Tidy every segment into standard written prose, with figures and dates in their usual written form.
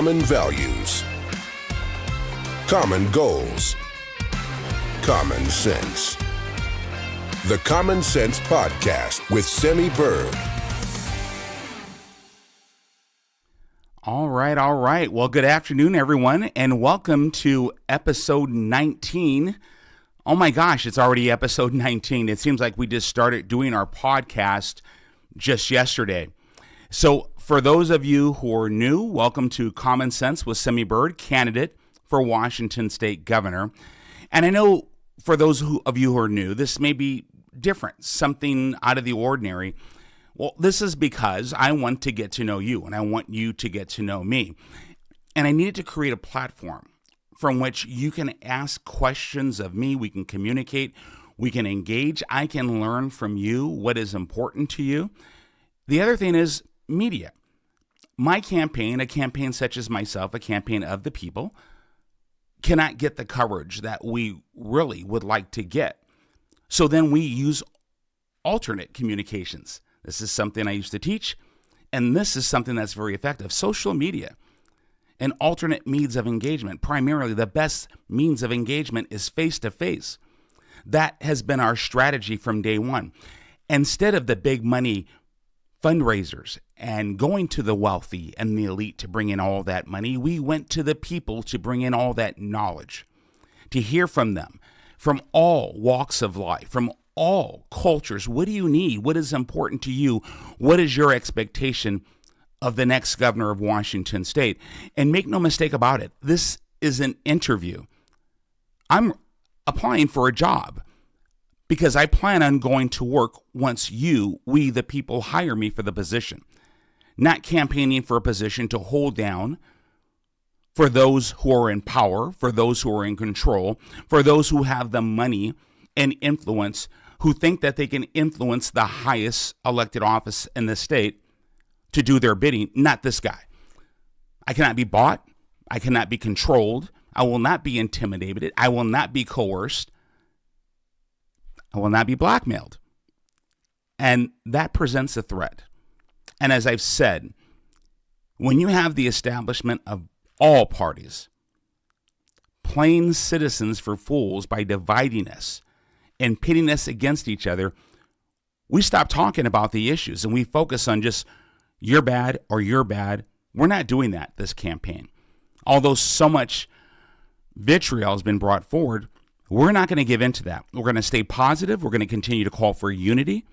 Common values, common goals, common sense. The Common Sense Podcast with Semi Bird. All right. Well, good afternoon, everyone, and welcome to episode 19. Oh my gosh, it's already episode 19. It seems like we just started doing our podcast just yesterday. So for those of you who are new, welcome to Common Sense with Semi Bird, candidate for Washington State Governor. And I know for those of you who are new, this may be different, something out of the ordinary. Well, this is because I want to get to know you, and I want you to get to know me. And I needed to create a platform from which you can ask questions of me, we can communicate, we can engage, I can learn from you what is important to you. The other thing is media. My campaign, a campaign such as myself, a campaign of the people, cannot get the coverage that we really would like to get. So then we use alternate communications. This is something I used to teach, and this is something that's very effective. Social media and alternate means of engagement. Primarily, the best means of engagement is face-to-face. That has been our strategy from day one. Instead of the big money fundraisers and going to the wealthy and the elite to bring in all that money, we went to the people to bring in all that knowledge, to hear from them, from all walks of life, from all cultures. What do you need? What is important to you? What is your expectation of the next governor of Washington State? And make no mistake about it, this is an interview. I'm applying for a job because I plan on going to work once we the people, hire me for the position. Not campaigning for a position to hold down for those who are in power, for those who are in control, for those who have the money and influence, who think that they can influence the highest elected office in the state to do their bidding. Not this guy. I cannot be bought. I cannot be controlled. I will not be intimidated. I will not be coerced. I will not be blackmailed. And that presents a threat. And as I've said, when you have the establishment of all parties playing citizens for fools by dividing us and pitting us against each other, we stop talking about the issues and we focus on just you're bad or you're bad. We're not doing that this campaign. Although so much vitriol has been brought forward, we're not going to give in to that. We're going to stay positive. We're going to continue to call for unity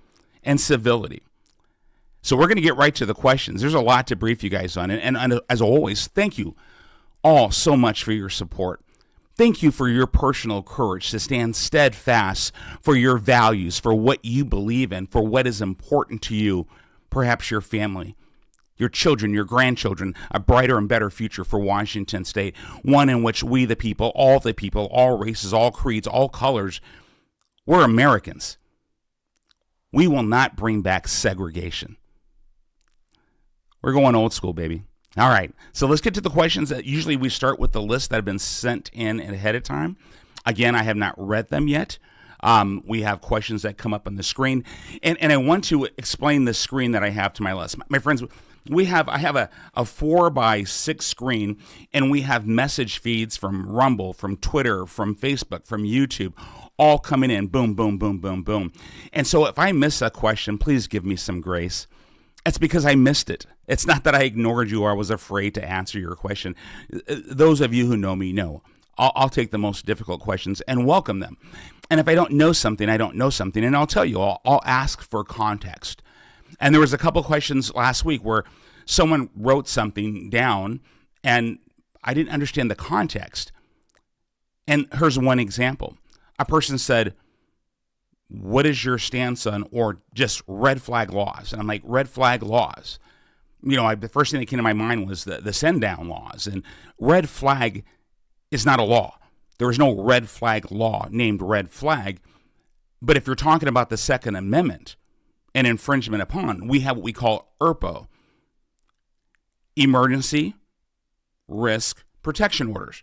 and civility. So we're going to get right to the questions. There's a lot to brief you guys on. And as always, thank you all so much for your support. Thank you for your personal courage to stand steadfast for your values, for what you believe in, for what is important to you, perhaps your family, your children, your grandchildren, a brighter and better future for Washington State, one in which we the people, all races, all creeds, all colors, we're Americans. We will not bring back segregation. We're going old school, baby. All right, so let's get to the questions. That usually we start with the list that have been sent in ahead of time. Again, I have not read them yet. We have questions that come up on the screen, and I want to explain the screen that I have to my list. My friends, I have a 4x6 screen, and we have message feeds from Rumble, from Twitter, from Facebook, from YouTube, all coming in, boom, boom, boom, boom, boom. And so if I miss a question, please give me some grace. It's because I missed it. It's not that I ignored you or I was afraid to answer your question. Those of you who know me know I'll take the most difficult questions and welcome them. And if I don't know something, I don't know something. And I'll tell you, I'll ask for context. And there was a couple questions last week where someone wrote something down and I didn't understand the context. And here's one example. A person said, what is your stance on, or just red flag laws? And I'm like, red flag laws? You know, the first thing that came to my mind was the send down laws. And red flag is not a law. There is no red flag law named red flag. But if you're talking about the Second Amendment and infringement upon, we have what we call ERPO, Emergency Risk Protection Orders.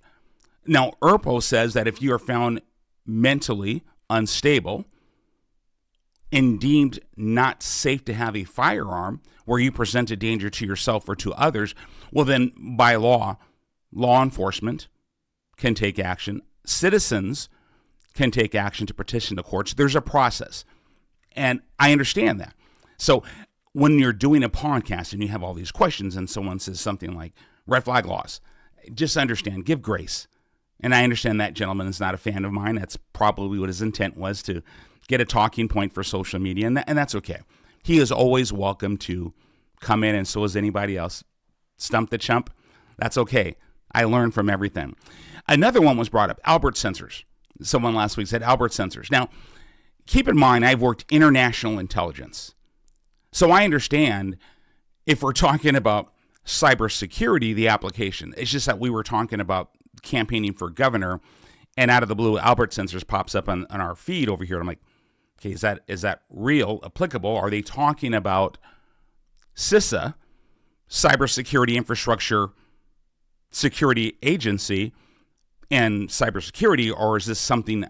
Now, ERPO says that if you are found mentally unstable, and deemed not safe to have a firearm where you present a danger to yourself or to others, well then by law enforcement can take action. Citizens can take action to petition the courts. There's a process. And I understand that. So when you're doing a podcast and you have all these questions and someone says something like red flag laws, just understand, give grace. And I understand that gentleman is not a fan of mine. That's probably what his intent was, to get a talking point for social media, and that's okay. He is always welcome to come in, and so is anybody else. Stump the chump, that's okay. I learn from everything. Another one was brought up, Albert sensors. Someone last week said Albert sensors. Now, keep in mind, I've worked international intelligence. So I understand if we're talking about cybersecurity, the application. It's just that we were talking about campaigning for governor, and out of the blue, Albert sensors pops up on our feed over here. And I'm like, okay, is that real, applicable? Are they talking about CISA, Cybersecurity Infrastructure Security Agency, and cybersecurity, or is this something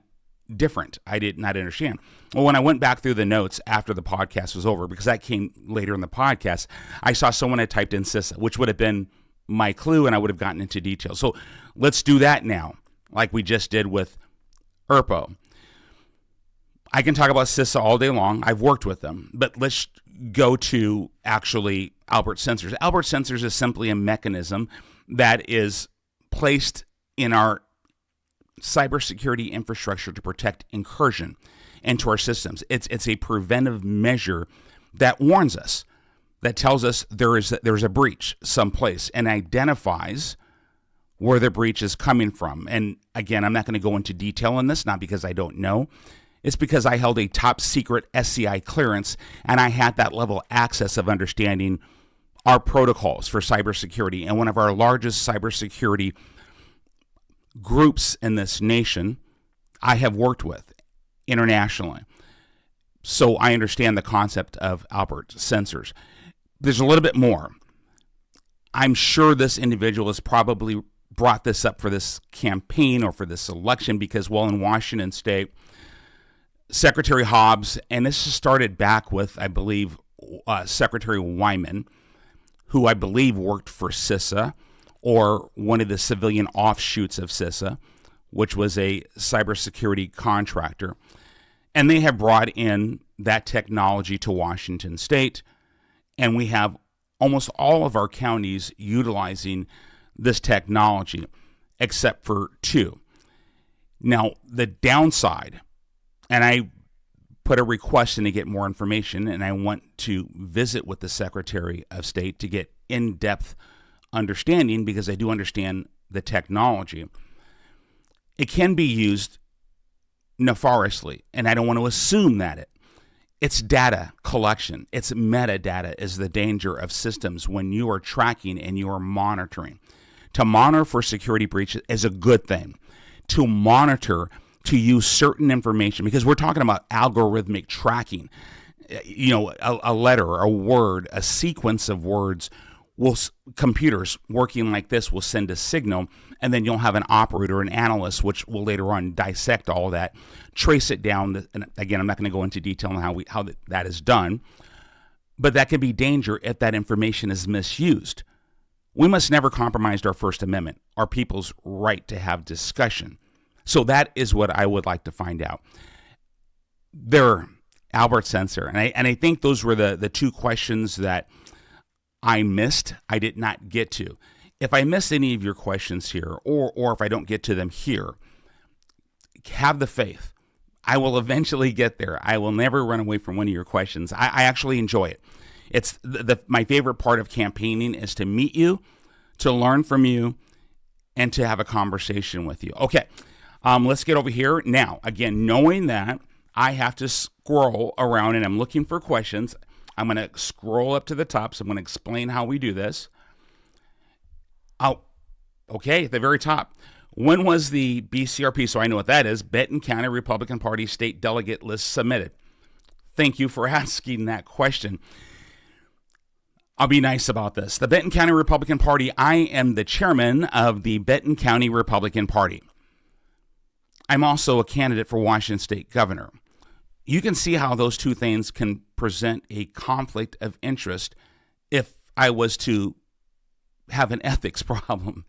different? I did not understand. Well, when I went back through the notes after the podcast was over, because that came later in the podcast, I saw someone had typed in CISA, which would have been my clue, and I would have gotten into detail. So let's do that now, like we just did with ERPO. I can talk about CISA all day long. I've worked with them, but let's go to actually Albert sensors. Albert sensors is simply a mechanism that is placed in our cybersecurity infrastructure to protect incursion into our systems. It's a preventive measure that warns us, that tells us there's a breach someplace, and identifies where the breach is coming from. And again, I'm not going to go into detail on this, not because I don't know. It's because I held a top secret SCI clearance, and I had that level of access of understanding our protocols for cybersecurity. And one of our largest cybersecurity groups in this nation, I have worked with internationally. So I understand the concept of Albert sensors. There's a little bit more. I'm sure this individual has probably brought this up for this campaign or for this election because, well, in Washington State, Secretary Hobbs, and this started back with, I believe, Secretary Wyman, who I believe worked for CISA or one of the civilian offshoots of CISA, which was a cybersecurity contractor. And they have brought in that technology to Washington State, and we have almost all of our counties utilizing this technology, except for two. Now, the downside, and I put a request in to get more information, and I want to visit with the Secretary of State to get in-depth understanding, because I do understand the technology. It can be used nefariously, and I don't want to assume that it's data collection. It's metadata is the danger of systems when you are tracking and you are monitoring. To monitor for security breaches is a good thing. To monitor, to use certain information, because we're talking about algorithmic tracking. You know, a letter, a word, a sequence of words, computers working like this will send a signal, and then you'll have an operator, an analyst, which will later on dissect all of that, trace it down. And again, I'm not going to go into detail on how that is done, but that can be danger if that information is misused. We must never compromise our First Amendment, our people's right to have discussion. So that is what I would like to find out. There, Albert Sensor, and I think those were the two questions that I missed. I did not get to. If I miss any of your questions here, or if I don't get to them here, have the faith. I will eventually get there. I will never run away from one of your questions. I actually enjoy it. It's my favorite part of campaigning is to meet you, to learn from you, and to have a conversation with you. Okay, let's get over here. Now, again, knowing that I have to scroll around and I'm looking for questions, I'm going to scroll up to the top, so I'm going to explain how we do this. Oh, okay, at the very top. When was the BCRP, so I know what that is, Benton County Republican Party State Delegate List submitted? Thank you for asking that question. I'll be nice about this. The Benton County Republican Party, I am the chairman of the Benton County Republican Party. I'm also a candidate for Washington State Governor. you can see how those two things can present a conflict of interest if I was to have an ethics problem.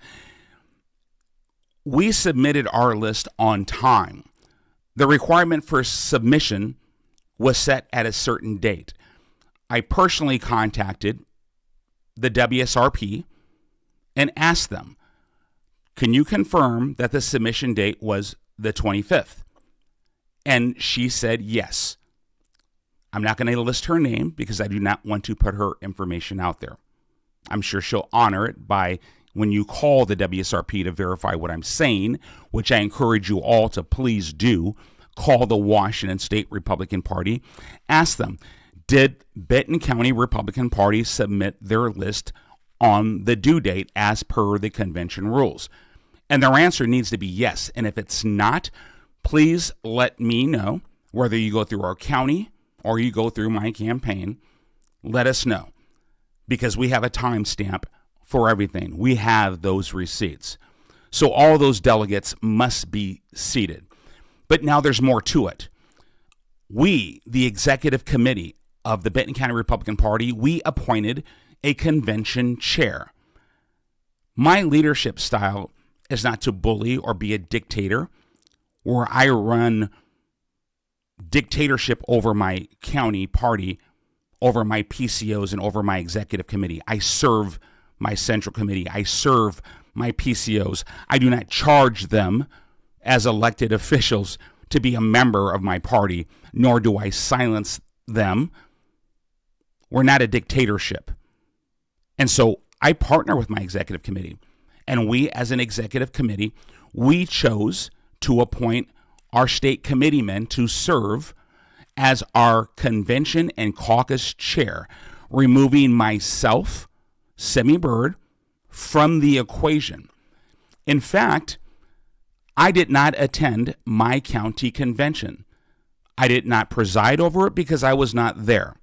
We submitted our list on time. The requirement for submission was set at a certain date. I personally contacted the WSRP and asked them, can you confirm that the submission date was the 25th? And she said yes. I'm not going to list her name because I do not want to put her information out there. I'm sure she'll honor it by when you call the WSRP to verify what I'm saying, which I encourage you all to please do. Call the Washington State Republican Party. Ask them, did Benton County Republican Party submit their list on the due date as per the convention rules? And their answer needs to be yes. And if it's not, please let me know, whether you go through our county or you go through my campaign. Let us know, because we have a timestamp for everything. We have those receipts. So all those delegates must be seated. But now there's more to it. We, the executive committee of the Benton County Republican Party, we appointed a convention chair. My leadership style is not to bully or be a dictator, where I run dictatorship over my county party, over my PCOs, and over my executive committee. I serve my central committee. I serve my PCOs. I do not charge them as elected officials to be a member of my party, nor do I silence them. We're not a dictatorship. And so I partner with my executive committee. And we, as an executive committee, we chose to appoint our state committeemen to serve as our convention and caucus chair, removing myself, Semi Bird, from the equation. In fact, I did not attend my county convention. I did not preside over it because I was not there.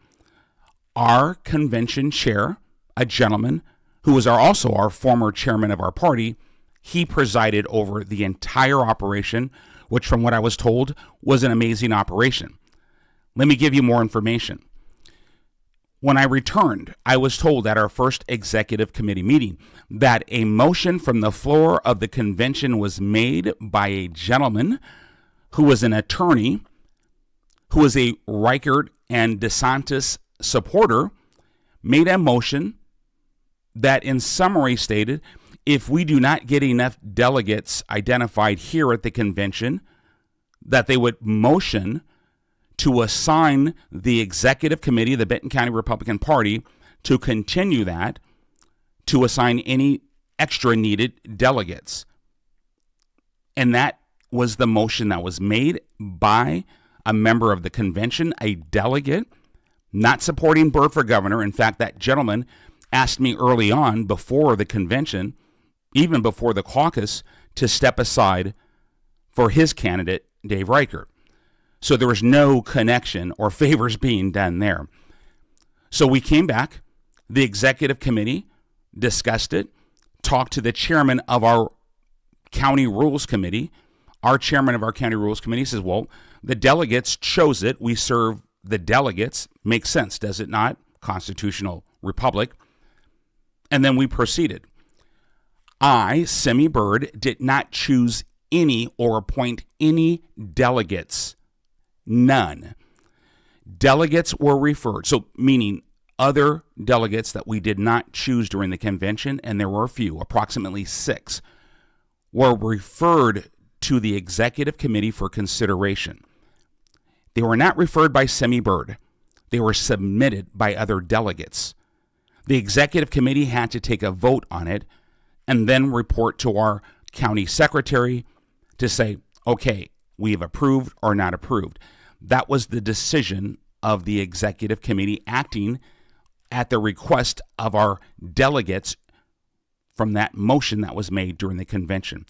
Our convention chair, a gentleman who was also our former chairman of our party, he presided over the entire operation, which from what I was told was an amazing operation. Let me give you more information. When I returned, I was told at our first executive committee meeting that a motion from the floor of the convention was made by a gentleman who was an attorney, who was a Reichert and DeSantis supporter, made a motion that in summary stated, if we do not get enough delegates identified here at the convention, that they would motion to assign the executive committee of the Benton County Republican Party to continue that, to assign any extra needed delegates. And that was the motion that was made by a member of the convention, a delegate, not supporting Burr for governor. In fact, that gentleman asked me early on, before the convention, even before the caucus, to step aside for his candidate, Dave Reichert. So there was no connection or favors being done there. So we came back, the executive committee discussed it, talked to the chairman of our county rules committee. Our chairman of our county rules committee says, well, the delegates chose it. We serve the delegates. Makes sense, does it not? Constitutional republic. And then we proceeded. I, Semi Bird, did not choose any or appoint any delegates. None. Delegates were referred, so meaning other delegates that we did not choose during the convention, and there were a few, approximately 6, were referred to the executive committee for consideration. They were not referred by Semi Bird. They were submitted by other delegates. The executive committee had to take a vote on it and then report to our county secretary to say, okay, we have approved or not approved. That was the decision of the executive committee acting at the request of our delegates from that motion that was made during the convention.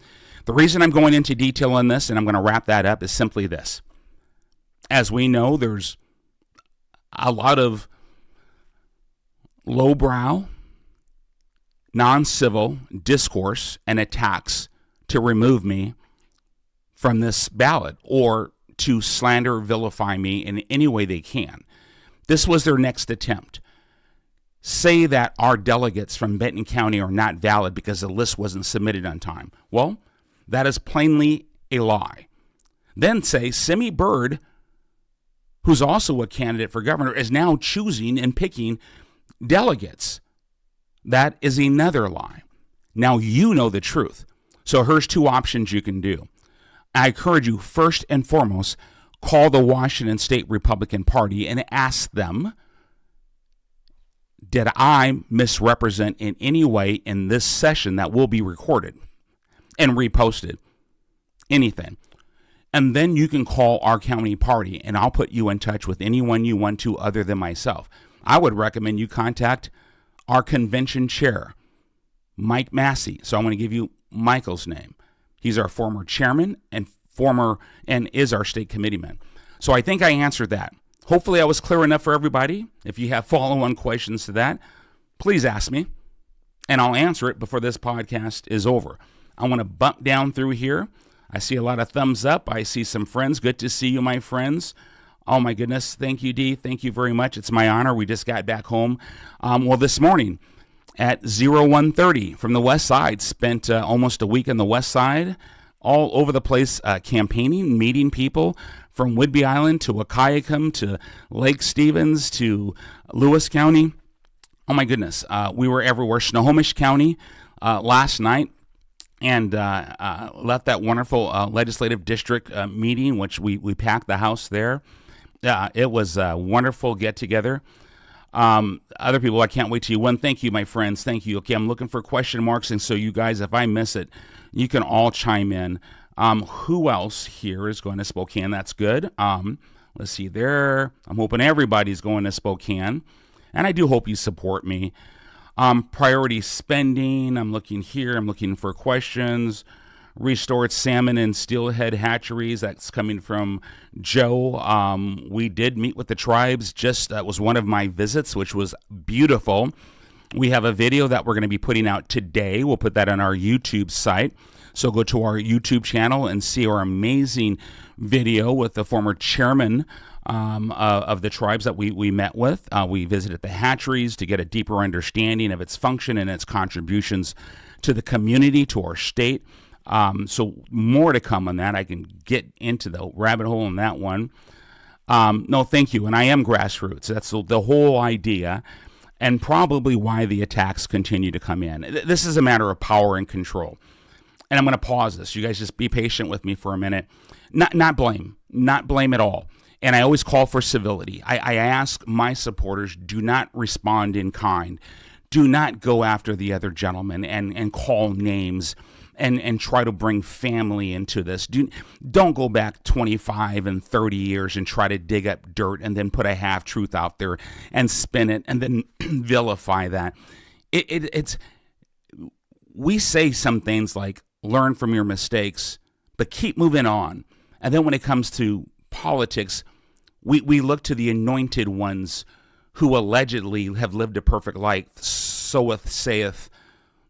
The reason I'm going into detail on this, and I'm going to wrap that up, is simply this. As we know, there's a lot of lowbrow, non-civil discourse and attacks to remove me from this ballot or to slander, vilify me in any way they can. This was their next attempt. Say that our delegates from Benton County are not valid because the list wasn't submitted on time. Well, that is plainly a lie. Then say Simi Bird, who's also a candidate for governor, is now choosing and picking delegates. That is another lie. Now you know the truth. So here's two options you can do. I encourage you, first and foremost, call the Washington State Republican Party and ask them, did I misrepresent in any way in this session that will be recorded and reposted? Anything. And then you can call our county party, and I'll put you in touch with anyone you want to other than myself. I would recommend you contact our convention chair, Mike Massey. So I'm going to give you Michael's name. He's our former chairman and is our state committeeman. So I think I answered that. Hopefully I was clear enough for everybody. If you have follow-on questions to that, please ask me, and I'll answer it before this podcast is over. I want to bump down through here. I see a lot of thumbs up. I see some friends. Good to see you, my friends. Oh, my goodness. Thank you, Dee. Thank you very much. It's my honor. We just got back home. This morning at 0130 from the West Side, spent almost a week on the West Side, all over the place, campaigning, meeting people from Whidbey Island to Wahkiakum to Lake Stevens to Lewis County. Oh, my goodness. We were everywhere. Snohomish County last night, and left that wonderful legislative district meeting, which we packed the house there. It was a wonderful get-together. Other people, I can't wait till you win. Thank you, my friends. Thank you. Okay, I'm looking for question marks, and so you guys, if I miss it, you can all chime in. Who else here is going to Spokane? That's good. Let's see there. I'm hoping everybody's going to Spokane, and I do hope you support me. Priority spending. I'm looking here. I'm looking for questions. Restored salmon and steelhead hatcheries. That's coming from Joe. We did meet with the tribes. That was one of my visits, which was beautiful. We have a video that we're going to be putting out today. We'll put that on our YouTube site. So go to our YouTube channel and see our amazing video with the former chairman of the tribes that we met with. We visited the hatcheries to get a deeper understanding of its function and its contributions to the community, to our state. So more to come on that. I can get into the rabbit hole on that one. No, thank you. And I am grassroots. That's the whole idea, and probably why the attacks continue to come in. This is a matter of power and control. And I'm going to pause this. You guys just be patient with me for a minute. Not blame at all. And I always call for civility. I ask my supporters, do not respond in kind. Do not go after the other gentleman and call names and try to bring family into this. Don't go back 25 and 30 years and try to dig up dirt and then put a half-truth out there and spin it and then vilify that. We say some things like, learn from your mistakes, but keep moving on. And then when it comes to politics, we look to the anointed ones who allegedly have lived a perfect life, saith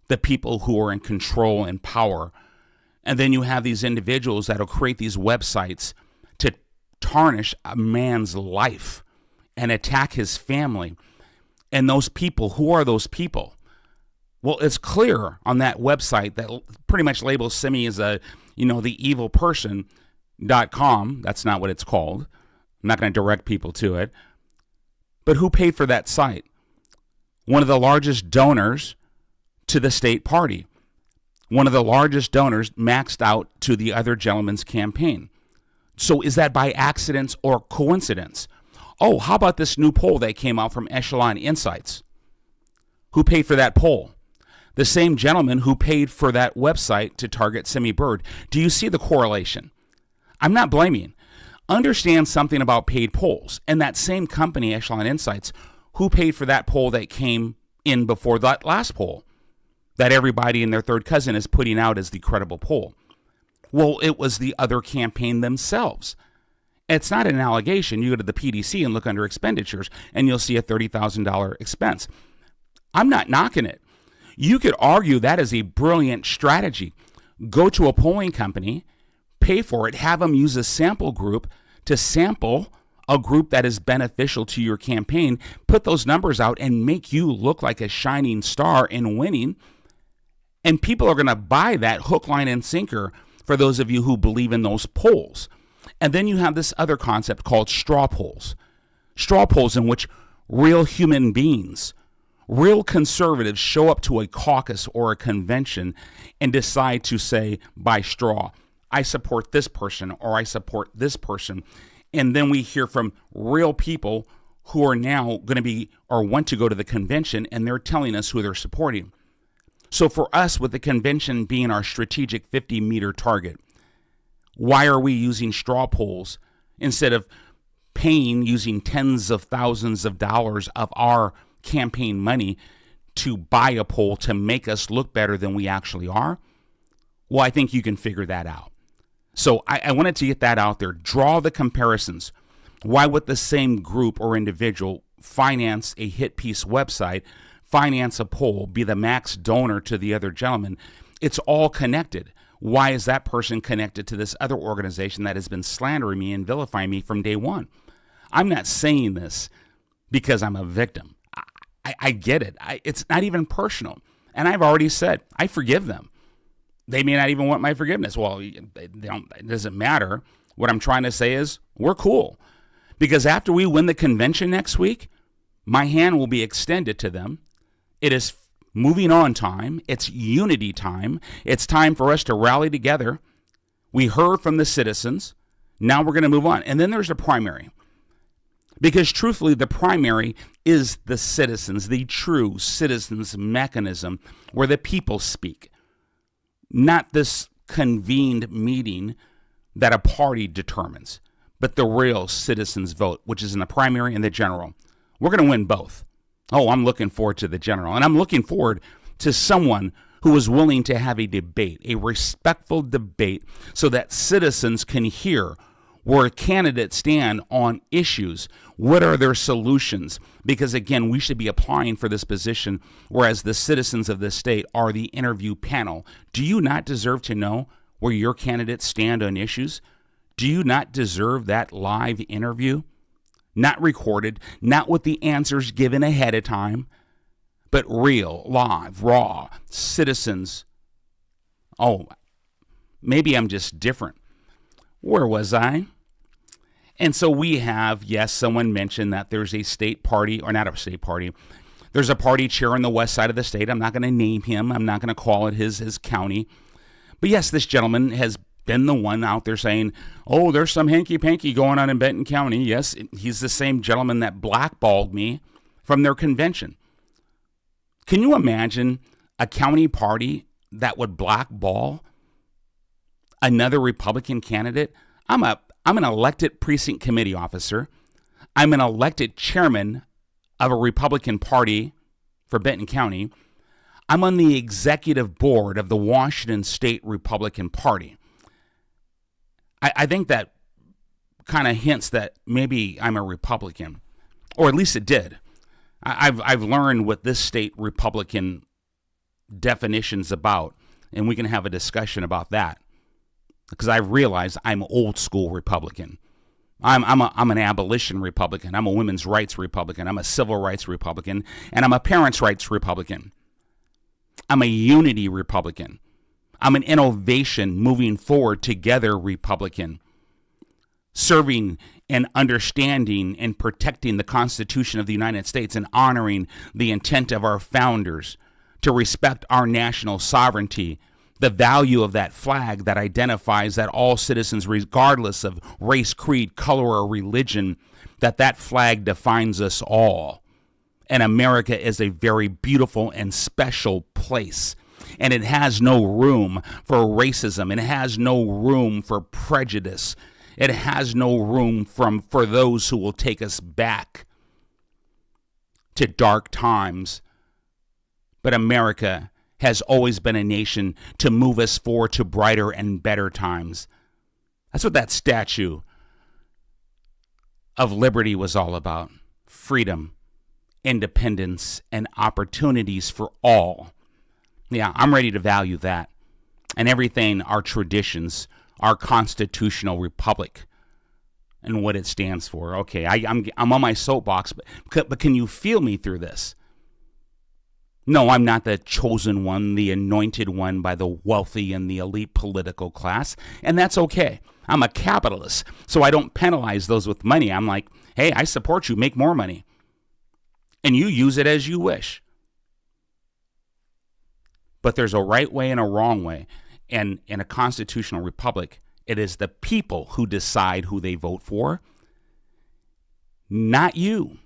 the people who are in control and power. And then you have these individuals that will create these websites to tarnish a man's life and attack his family. And those people, who are those people? Well, it's clear on that website that pretty much labels Simi as the evil person.com. That's not what it's called. I'm not going to direct people to it. But who paid for that site? One of the largest donors to the state party. One of the largest donors maxed out to the other gentleman's campaign. So is that by accident or coincidence? Oh, how about this new poll that came out from Echelon Insights? Who paid for that poll? The same gentleman who paid for that website to target Simi Bird. Do you see the correlation? I'm not blaming. Understand something about paid polls. And that same company, Echelon Insights, who paid for that poll that came in before that last poll that everybody and their third cousin is putting out as the credible poll? Well, it was the other campaign themselves. It's not an allegation. You go to the PDC and look under expenditures, and you'll see a $30,000 expense. I'm not knocking it. You could argue that is a brilliant strategy. Go to a polling company, pay for it. Have them use a sample group to sample a group that is beneficial to your campaign. Put those numbers out and make you look like a shining star in winning. And people are going to buy that hook, line, and sinker for those of you who believe in those polls. And then you have this other concept called straw polls. Straw polls in which real human beings, real conservatives show up to a caucus or a convention and decide to say by straw, I support this person or I support this person. And then we hear from real people who are now going to be or want to go to the convention, and they're telling us who they're supporting. So for us, with the convention being our strategic 50-meter target, why are we using straw polls instead of paying using tens of thousands of dollars of our campaign money to buy a poll to make us look better than we actually are? Well, I think you can figure that out. So I wanted to get that out there. Draw the comparisons. Why would the same group or individual finance a hit piece website, finance a poll, be the max donor to the other gentleman? It's all connected. Why is that person connected to this other organization that has been slandering me and vilifying me from day one? I'm not saying this because I'm a victim. I get it. It's not even personal. And I've already said, I forgive them. They may not even want my forgiveness. Well, it doesn't matter. What I'm trying to say is we're cool. Because after we win the convention next week, my hand will be extended to them. It is moving on time. It's unity time. It's time for us to rally together. We heard from the citizens. Now we're going to move on. And then there's the primary. Because truthfully, the primary is the citizens, the true citizens mechanism where the people speak. Not this convened meeting that a party determines, but the real citizens vote, which is in the primary and the general. We're going to win both. Oh, I'm looking forward to the general. And I'm looking forward to someone who is willing to have a debate, a respectful debate, so that citizens can hear where candidates stand on issues. What are their solutions? Because again, we should be applying for this position, whereas the citizens of this state are the interview panel. Do you not deserve to know where your candidates stand on issues? Do you not deserve that live interview? Not recorded, not with the answers given ahead of time, but real, live, raw, citizens. Oh, maybe I'm just different. Where was I? And so we have, yes, someone mentioned that there's a state party, or not a state party. There's a party chair on the west side of the state. I'm not going to name him. I'm not going to call it his county. But yes, this gentleman has been the one out there saying, oh, there's some hanky-panky going on in Benton County. Yes, he's the same gentleman that blackballed me from their convention. Can you imagine a county party that would blackball another Republican candidate? I'm an elected precinct committee officer. I'm an elected chairman of a Republican party for Benton County. I'm on the executive board of the Washington State Republican Party. I think that kind of hints that maybe I'm a Republican, or at least it did. I've learned what this state Republican definition's about, and we can have a discussion about that. Because I realize I'm old school Republican. I'm an abolition Republican. I'm a women's rights Republican. I'm a civil rights Republican. And I'm a parents' rights Republican. I'm a unity Republican. I'm an innovation, moving forward together Republican. Serving and understanding and protecting the Constitution of the United States and honoring the intent of our founders to respect our national sovereignty, the value of that flag that identifies that all citizens, regardless of race, creed, color, or religion, that flag defines us all. And America is a very beautiful and special place. And it has no room for racism. It has no room for prejudice. It has no room for those who will take us back to dark times. But America has always been a nation to move us forward to brighter and better times. That's what that Statue of Liberty was all about. Freedom, independence, and opportunities for all. Yeah, I'm ready to value that. And everything our traditions our constitutional republic and what it stands for. Okay, I'm on my soapbox, but can you feel me through this? No, I'm not the chosen one, the anointed one by the wealthy and the elite political class, and that's okay. I'm a capitalist, so I don't penalize those with money. I'm like, hey, I support you, make more money, and you use it as you wish. But there's a right way and a wrong way, and in a constitutional republic, it is the people who decide who they vote for, not you,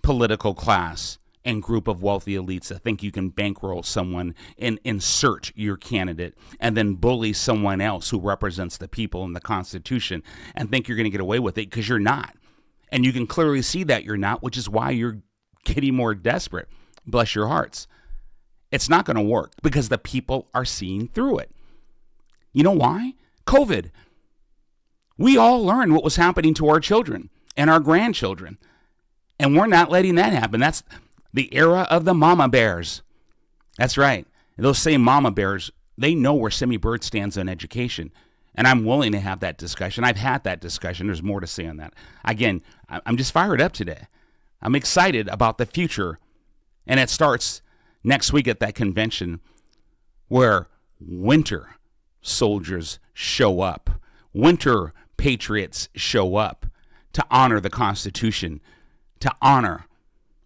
political class and group of wealthy elites that think you can bankroll someone and insert your candidate and then bully someone else who represents the people in the Constitution and think you're going to get away with it, because you're not. And you can clearly see that you're not, which is why you're getting more desperate. Bless your hearts. It's not going to work because the people are seeing through it. You know why? COVID. We all learned what was happening to our children and our grandchildren, and we're not letting that happen. That's the era of the mama bears. That's right. Those same mama bears, they know where Semi Bird stands on education, and I'm willing to have that discussion. I've had that discussion. There's more to say on that. Again, I'm just fired up today. I'm excited about the future, and it starts next week at that convention where winter soldiers show up, winter patriots show up to honor the Constitution, to honor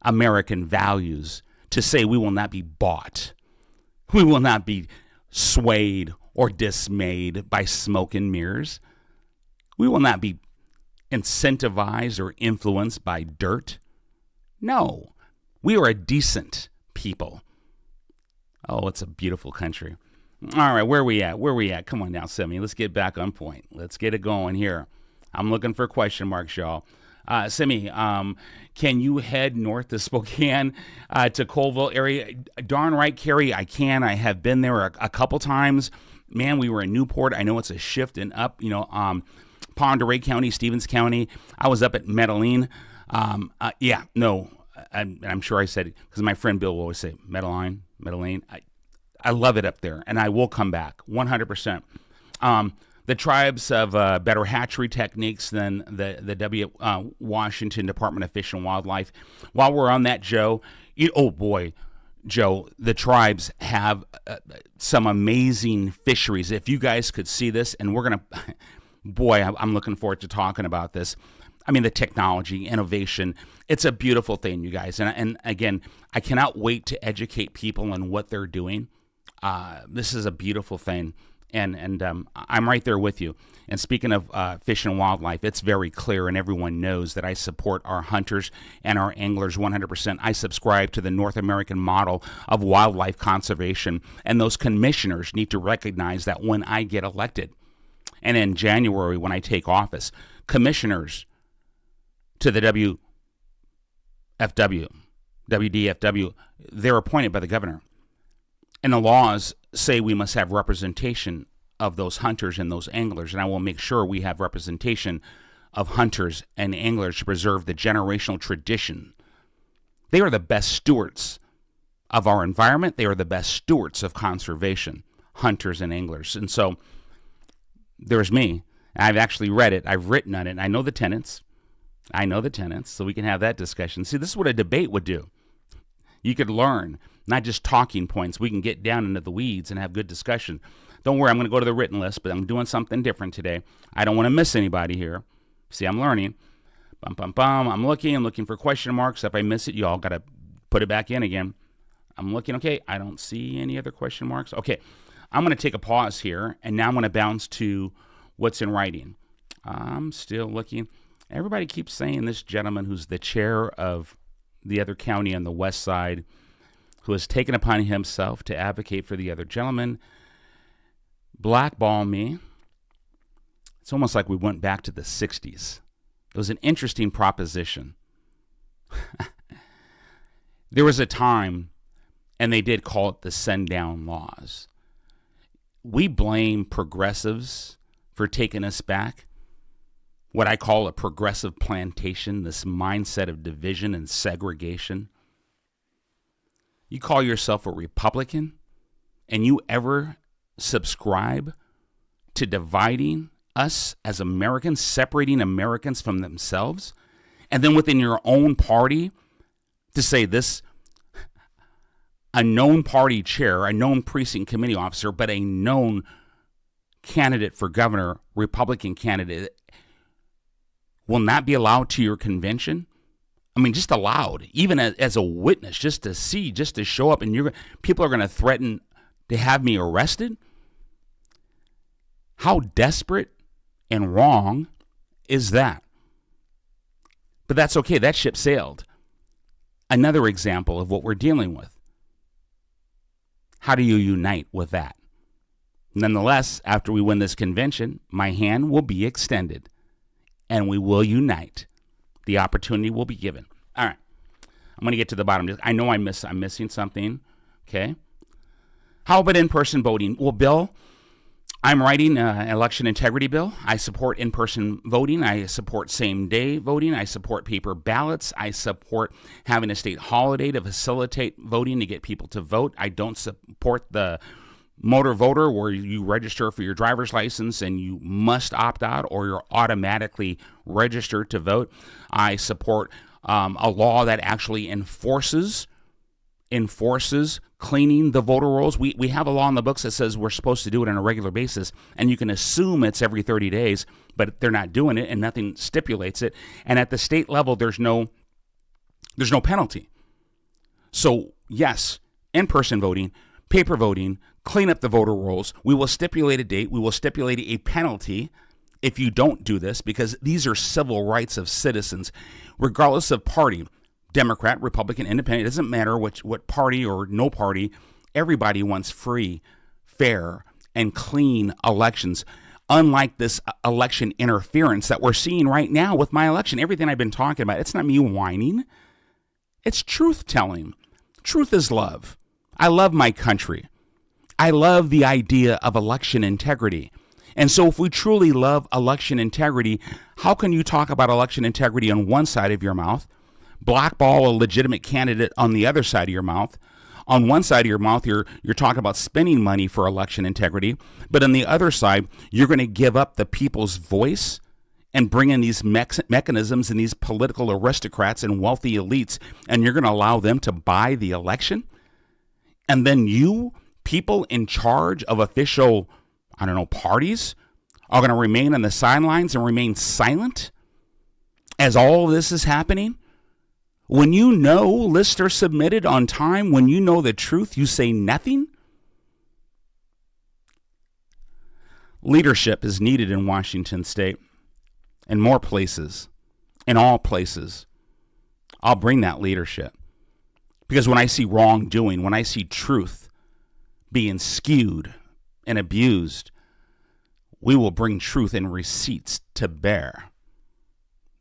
American values, to say we will not be bought. We will not be swayed or dismayed by smoke and mirrors. We will not be incentivized or influenced by dirt. No, we are a decent people. Oh, it's a beautiful country. All right, where are we at? Come on now, Semi. Let's get back on point. Let's get it going here. I'm looking for question marks, y'all. Semi, can you head north to Spokane, to Colville area? Darn right, Carrie, I can. I have been there a couple times. Man, we were in Newport. I know it's a shift and up, Pend Oreille County, Stevens County. I was up at Medellin. I'm sure I said it because my friend Bill will always say Medellin. I love it up there, and I will come back 100%. The tribes have better hatchery techniques than the Washington Department of Fish and Wildlife. While we're on that, Joe, Joe, the tribes have some amazing fisheries. If you guys could see this, and we're going to, I'm looking forward to talking about this. I mean, the technology, innovation, it's a beautiful thing, you guys. And again, I cannot wait to educate people on what they're doing. This is a beautiful thing. And I'm right there with you. And speaking of fish and wildlife, it's very clear, and everyone knows that I support our hunters and our anglers 100%. I subscribe to the North American model of wildlife conservation, and those commissioners need to recognize that when I get elected, and in January when I take office, commissioners to the WDFW, they're appointed by the governor. And the laws say we must have representation of those hunters and those anglers, and I will make sure we have representation of hunters and anglers to preserve the generational tradition. They are the best stewards of our environment. They are the best stewards of conservation, hunters and anglers. And so there's me. I've actually read it. I've written on it. I know the tenets. So we can have that discussion. See, this is what a debate would do. You could learn, not just talking points. We can get down into the weeds and have good discussion. Don't worry, I'm going to go to the written list, but I'm doing something different today. I don't want to miss anybody here. See, I'm learning. I'm looking for question marks. If I miss it, y'all got to put it back in again. I'm looking. Okay, I don't see any other question marks. Okay, I'm going to take a pause here, and now I'm going to bounce to what's in writing. I'm still looking. Everybody keeps saying this gentleman who's the chair of the other county on the west side, who has taken upon himself to advocate for the other gentleman, blackball me. It's almost like we went back to the 60s. It was an interesting proposition. There was a time, and they did call it the send-down laws. We blame progressives for taking us back. What I call a progressive plantation, this mindset of division and segregation. You call yourself a Republican, and you ever subscribe to dividing us as Americans, separating Americans from themselves, and then within your own party to say this, a known party chair, a known precinct committee officer, but a known candidate for governor, Republican candidate, will not be allowed to your convention? I mean, just allowed, even as a witness, just to see, just to show up, and people are going to threaten to have me arrested? How desperate and wrong is that? But that's okay. That ship sailed. Another example of what we're dealing with. How do you unite with that? Nonetheless, after we win this convention, my hand will be extended and we will unite. The opportunity will be given. All right. I'm going to get to the bottom. I know I'm missing something. Okay. How about in-person voting? Well, Bill, I'm writing an election integrity bill. I support in-person voting. I support same-day voting. I support paper ballots. I support having a state holiday to facilitate voting to get people to vote. I don't support the motor voter where you register for your driver's license and you must opt out or you're automatically registered to vote. I support a law that actually enforces cleaning the voter rolls. We have a law in the books that says we're supposed to do it on a regular basis, and you can assume it's every 30 days, but they're not doing it and nothing stipulates it. And at the state level, there's no penalty. So yes, in-person voting, paper voting, clean up the voter rolls. We will stipulate a date. We will stipulate a penalty if you don't do this, because these are civil rights of citizens, regardless of party. Democrat, Republican, Independent, it doesn't matter what party or no party. Everybody wants free, fair, and clean elections. Unlike this election interference that we're seeing right now with my election, everything I've been talking about, it's not me whining. It's truth telling. Truth is love. I love my country. I love the idea of election integrity. And so if we truly love election integrity, how can you talk about election integrity on one side of your mouth, blackball a legitimate candidate on the other side of your mouth? On one side of your mouth, you're talking about spending money for election integrity, but on the other side, you're going to give up the people's voice and bring in these mechanisms and these political aristocrats and wealthy elites, and you're going to allow them to buy the election? And then you, people in charge of official, parties, are going to remain on the sidelines and remain silent as all this is happening? When you know lists are submitted on time, when you know the truth, you say nothing? Leadership is needed in Washington State and more places, in all places. I'll bring that leadership. Because when I see wrongdoing, when I see truth being skewed and abused, we will bring truth and receipts to bear.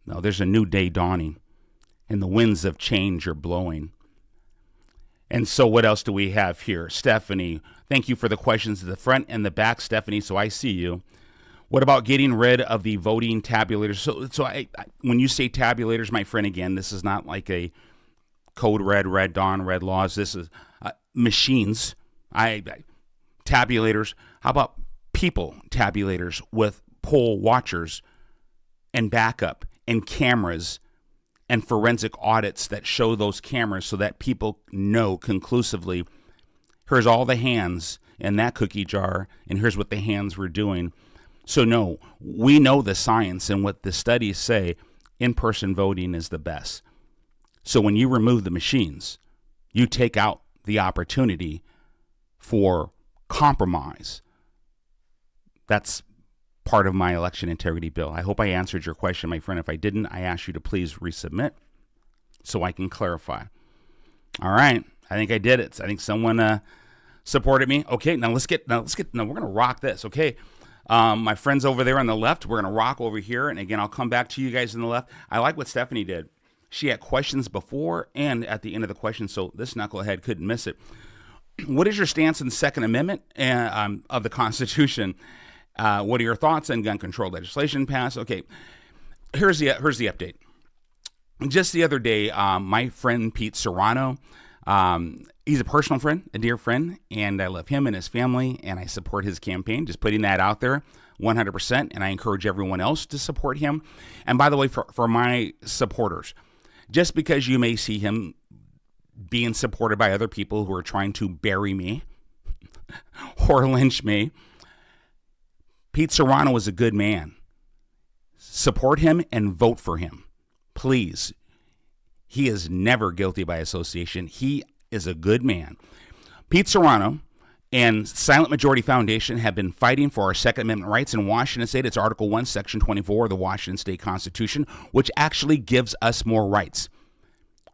Now, there's a new day dawning, and the winds of change are blowing. And so what else do we have here? Stephanie, thank you for the questions at the front and the back, Stephanie, so I see you. What about getting rid of the voting tabulators? So I when you say tabulators, my friend, again, this is not like a code red dawn, red laws. This is machines. Tabulators. How about people tabulators with poll watchers and backup and cameras and forensic audits that show those cameras so that people know conclusively, here's all the hands in that cookie jar, and here's what the hands were doing. So no, we know the science, and what the studies say, in-person voting is the best. So when you remove the machines, you take out the opportunity for compromise. That's part of my election integrity bill. I hope I answered your question, my friend. If I didn't, I ask you to please resubmit so I can clarify. All right. I think I did it. I think someone supported me. Okay. Now we're going to rock this. Okay. My friends over there on the left, we're going to rock over here. And again, I'll come back to you guys on the left. I like what Stephanie did. She had questions before and at the end of the question, so this knucklehead couldn't miss it. What is your stance on the Second Amendment of the Constitution? What are your thoughts on gun control legislation passed? Okay, here's the update. Just the other day, my friend Pete Serrano, he's a personal friend, a dear friend, and I love him and his family, and I support his campaign. Just putting that out there. 100%, and I encourage everyone else to support him. And by the way, for my supporters, just because you may see him being supported by other people who are trying to bury me or lynch me, Pete Serrano is a good man. Support him and vote for him. Please. He is never guilty by association. He is a good man. Pete Serrano and Silent Majority Foundation have been fighting for our Second Amendment rights in Washington State. It's Article 1, Section 24 of the Washington State Constitution, which actually gives us more rights.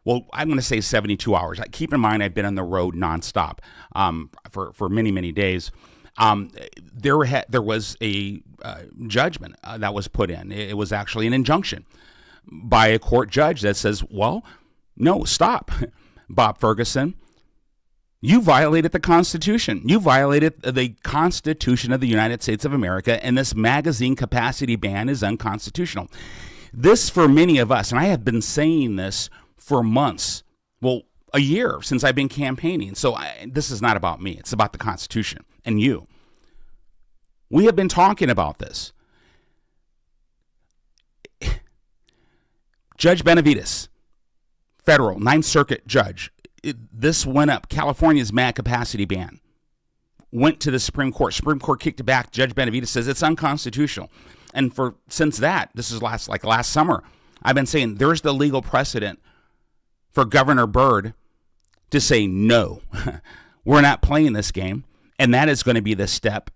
Well, I'm going to say 72 hours. Keep in mind, I've been on the road nonstop for many, many days. There was a judgment that was put in. It was actually an injunction by a court judge that says, well, no, stop. Bob Ferguson, you violated the Constitution. You violated the Constitution of the United States of America, and this magazine capacity ban is unconstitutional. This, for many of us, and I have been saying this for months, well, a year since I've been campaigning. So this is not about me. It's about the Constitution and you. We have been talking about this. Judge Benavides, federal 9th Circuit judge, this went up. California's MAG capacity ban went to the Supreme Court. Supreme Court kicked it back. Judge Benavides says it's unconstitutional. And since that, this is last summer, I've been saying there's the legal precedent for Governor Byrd to say, no, we're not playing this game. And that is going to be the step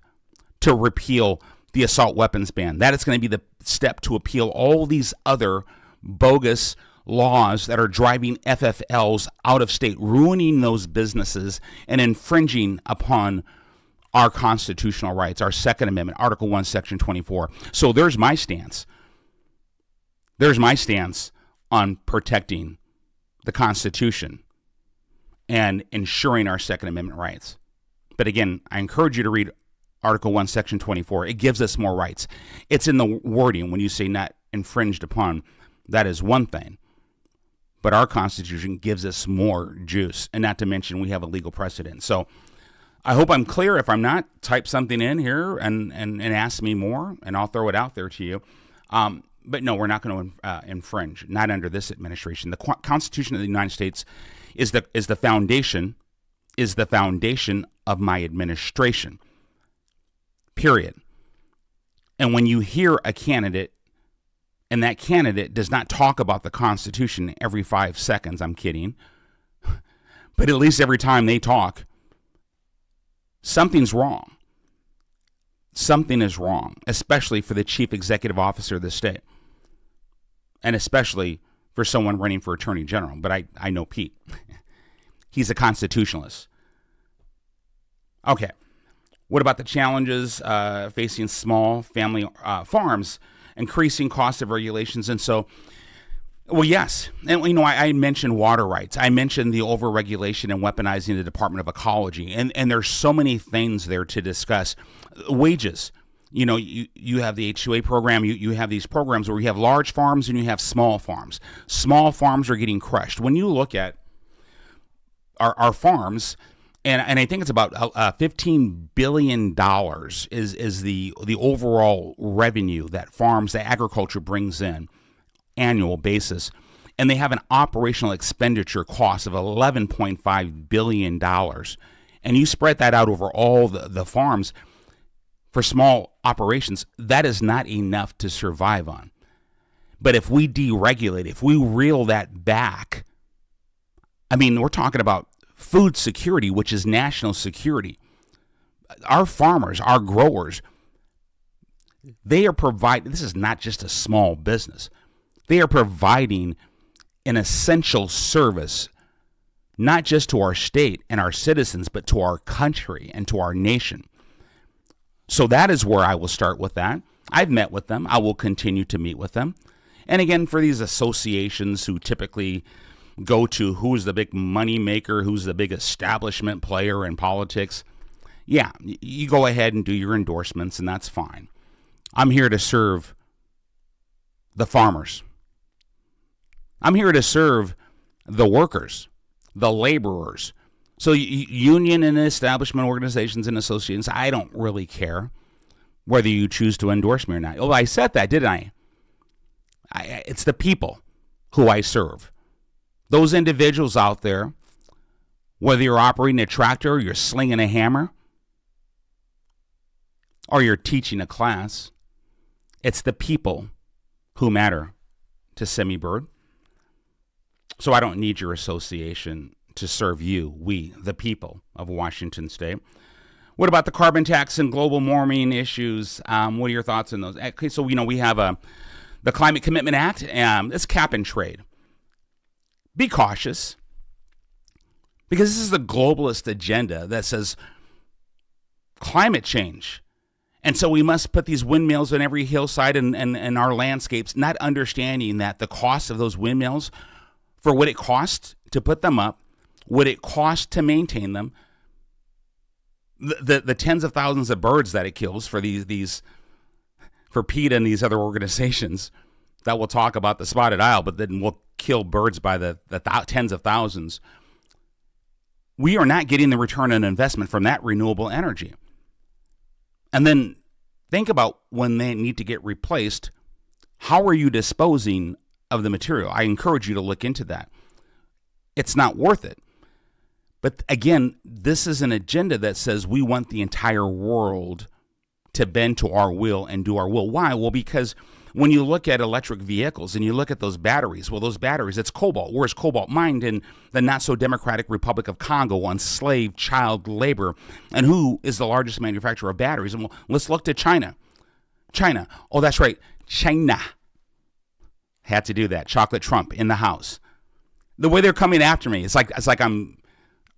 to repeal the assault weapons ban. That is going to be the step to appeal all these other bogus laws that are driving FFLs out of state, ruining those businesses and infringing upon our constitutional rights, our Second Amendment, Article 1, Section 24. So there's my stance. There's my stance on protecting the Constitution and ensuring our Second Amendment rights. But again, I encourage you to read Article 1, Section 24. It gives us more rights. It's in the wording when you say not infringed upon. That is one thing. But our Constitution gives us more juice, and not to mention we have a legal precedent. So I hope I'm clear. If I'm not, type something in here and ask me more, and I'll throw it out there to you. But no, we're not going to infringe, not under this administration. The Constitution of the United States is the foundation of my administration, period. And when you hear a candidate, and that candidate does not talk about the Constitution every 5 seconds, I'm kidding, but at least every time they talk, something's wrong. Something is wrong, especially for the chief executive officer of the state, and especially for someone running for attorney general. But I know Pete. He's a constitutionalist. Okay. What about the challenges facing small family farms, increasing cost of regulations? And so, well, yes. And, I mentioned water rights. I mentioned the overregulation and weaponizing the Department of Ecology. And there's so many things there to discuss. Wages. You have the H2A program. You have these programs where you have large farms and you have small farms. Small farms are getting crushed. When you look at our farms, and I think it's about $15 billion is the overall revenue that farms, the agriculture brings in annual basis. And they have an operational expenditure cost of $11.5 billion. And you spread that out over all the farms for small operations, that is not enough to survive on. But if we deregulate, if we reel that back, we're talking about food security, which is national security. Our farmers, our growers, they are providing, this is not just a small business. They are providing an essential service, not just to our state and our citizens, but to our country and to our nation. So that is where I will start with that. I've met with them. I will continue to meet with them. And again, for these associations who typically go to who's the big money maker, who's the big establishment player in politics, yeah, you go ahead and do your endorsements, and that's fine. I'm here to serve the farmers. I'm here to serve the workers, the laborers. So union and establishment organizations and associations, I don't really care. whether you choose to endorse me or not. Oh, I said that, didn't I? It's the people who I serve. Those individuals out there, whether you're operating a tractor, or you're slinging a hammer, or you're teaching a class, it's the people who matter to Semi Bird. So I don't need your association to serve you, we, the people of Washington State. What about the carbon tax and global warming issues? What are your thoughts on those? Okay, so we have the Climate Commitment Act. It's cap and trade. Be cautious, because this is the globalist agenda that says climate change. And so we must put these windmills on every hillside and our landscapes, not understanding that the cost of those windmills, for what it costs to put them up, what it costs to maintain them, the tens of thousands of birds that it kills for these for PETA and these other organizations that will talk about the spotted owl, but then we'll kill birds by the tens of thousands. We are not getting the return on investment from that renewable energy. And then think about when they need to get replaced, how are you disposing of the material? I encourage you to look into that. It's not worth it. But again, this is an agenda that says we want the entire world to bend to our will and do our will. Why? Well, because when you look at electric vehicles and you look at those batteries, it's cobalt. Where's cobalt mined? In the not-so-democratic Republic of Congo on slave child labor. And who is the largest manufacturer of batteries? And well, let's look to China. China. Oh, that's right. China. Had to do that. Chocolate Trump in the house. The way they're coming after me, it's like I'm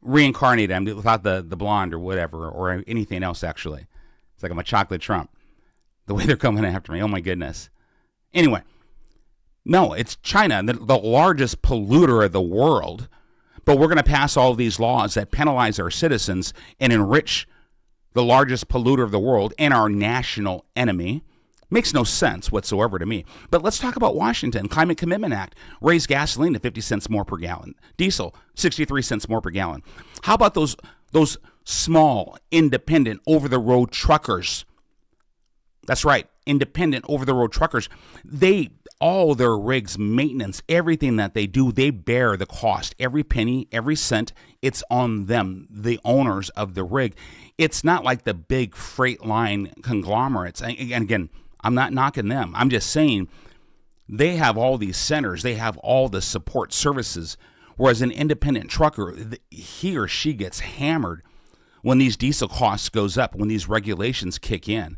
reincarnated. I'm without the blonde or whatever, or anything else, actually. It's like I'm a chocolate Trump. The way they're coming after me. Oh, my goodness. Anyway, no, it's China, the largest polluter of the world. But we're going to pass all of these laws that penalize our citizens and enrich the largest polluter of the world and our national enemy. Makes no sense whatsoever to me. But let's talk about Washington. Climate Commitment Act. Raise gasoline to 50 cents more per gallon. Diesel, 63 cents more per gallon. How about those small, independent, over-the-road truckers? That's right, independent, over-the-road truckers. All their rigs, maintenance, everything that they do, they bear the cost. Every penny, every cent, it's on them, the owners of the rig. It's not like the big freight line conglomerates. And again, I'm not knocking them. I'm just saying they have all these centers. They have all the support services. Whereas an independent trucker, he or she gets hammered when these diesel costs goes up, when these regulations kick in.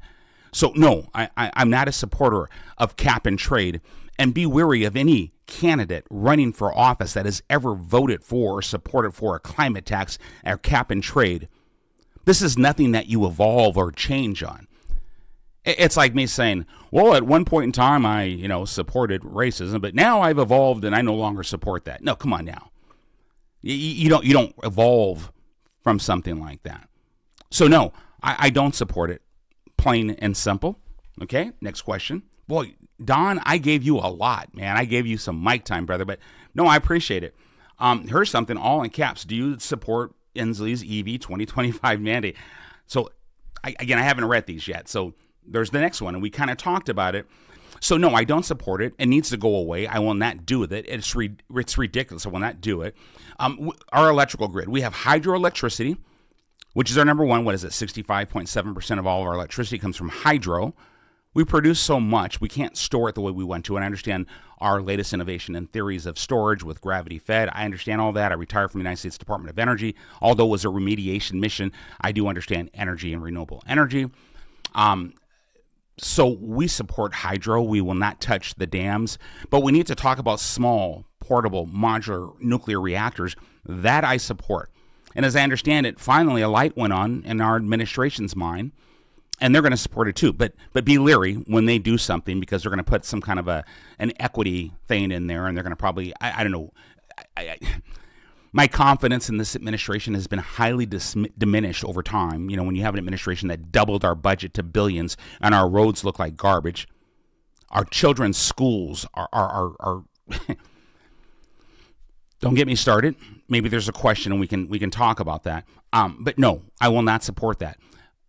So no, I'm not a supporter of cap and trade. And be wary of any candidate running for office that has ever voted for or supported for a climate tax or cap and trade. This is nothing that you evolve or change on. It's like me saying, well, at one point in time, I, supported racism, but now I've evolved and I no longer support that. No, come on now. You don't evolve from something like that. So no, I don't support it. Plain and simple. Okay, next question. Boy, Don, I gave you a lot, man. I gave you some mic time, brother, but no, I appreciate it. Here's something all in caps. Do you support Inslee's EV 2025 mandate? So, I haven't read these yet. So there's the next one, and we kind of talked about it. So no, I don't support it. It needs to go away. I will not do with it. It's ridiculous. I will not do it. Our electrical grid. We have hydroelectricity, which is our number one. What is it? 65.7% of all of our electricity comes from hydro. We produce so much, we can't store it the way we want to. And I understand our latest innovation and theories of storage with gravity fed. I understand all that. I retired from the United States Department of Energy. Although it was a remediation mission, I do understand energy and renewable energy. So we support hydro. We will not touch the dams. But we need to talk about small, portable, modular nuclear reactors. That I support. And as I understand it, finally a light went on in our administration's mind, and they're going to support it too. But be leery when they do something, because they're going to put some kind of an equity thing in there, and they're going to probably, I don't know. My confidence in this administration has been highly diminished over time. When you have an administration that doubled our budget to billions and our roads look like garbage, our children's schools are don't get me started. Maybe there's a question and we can talk about that. But no, I will not support that.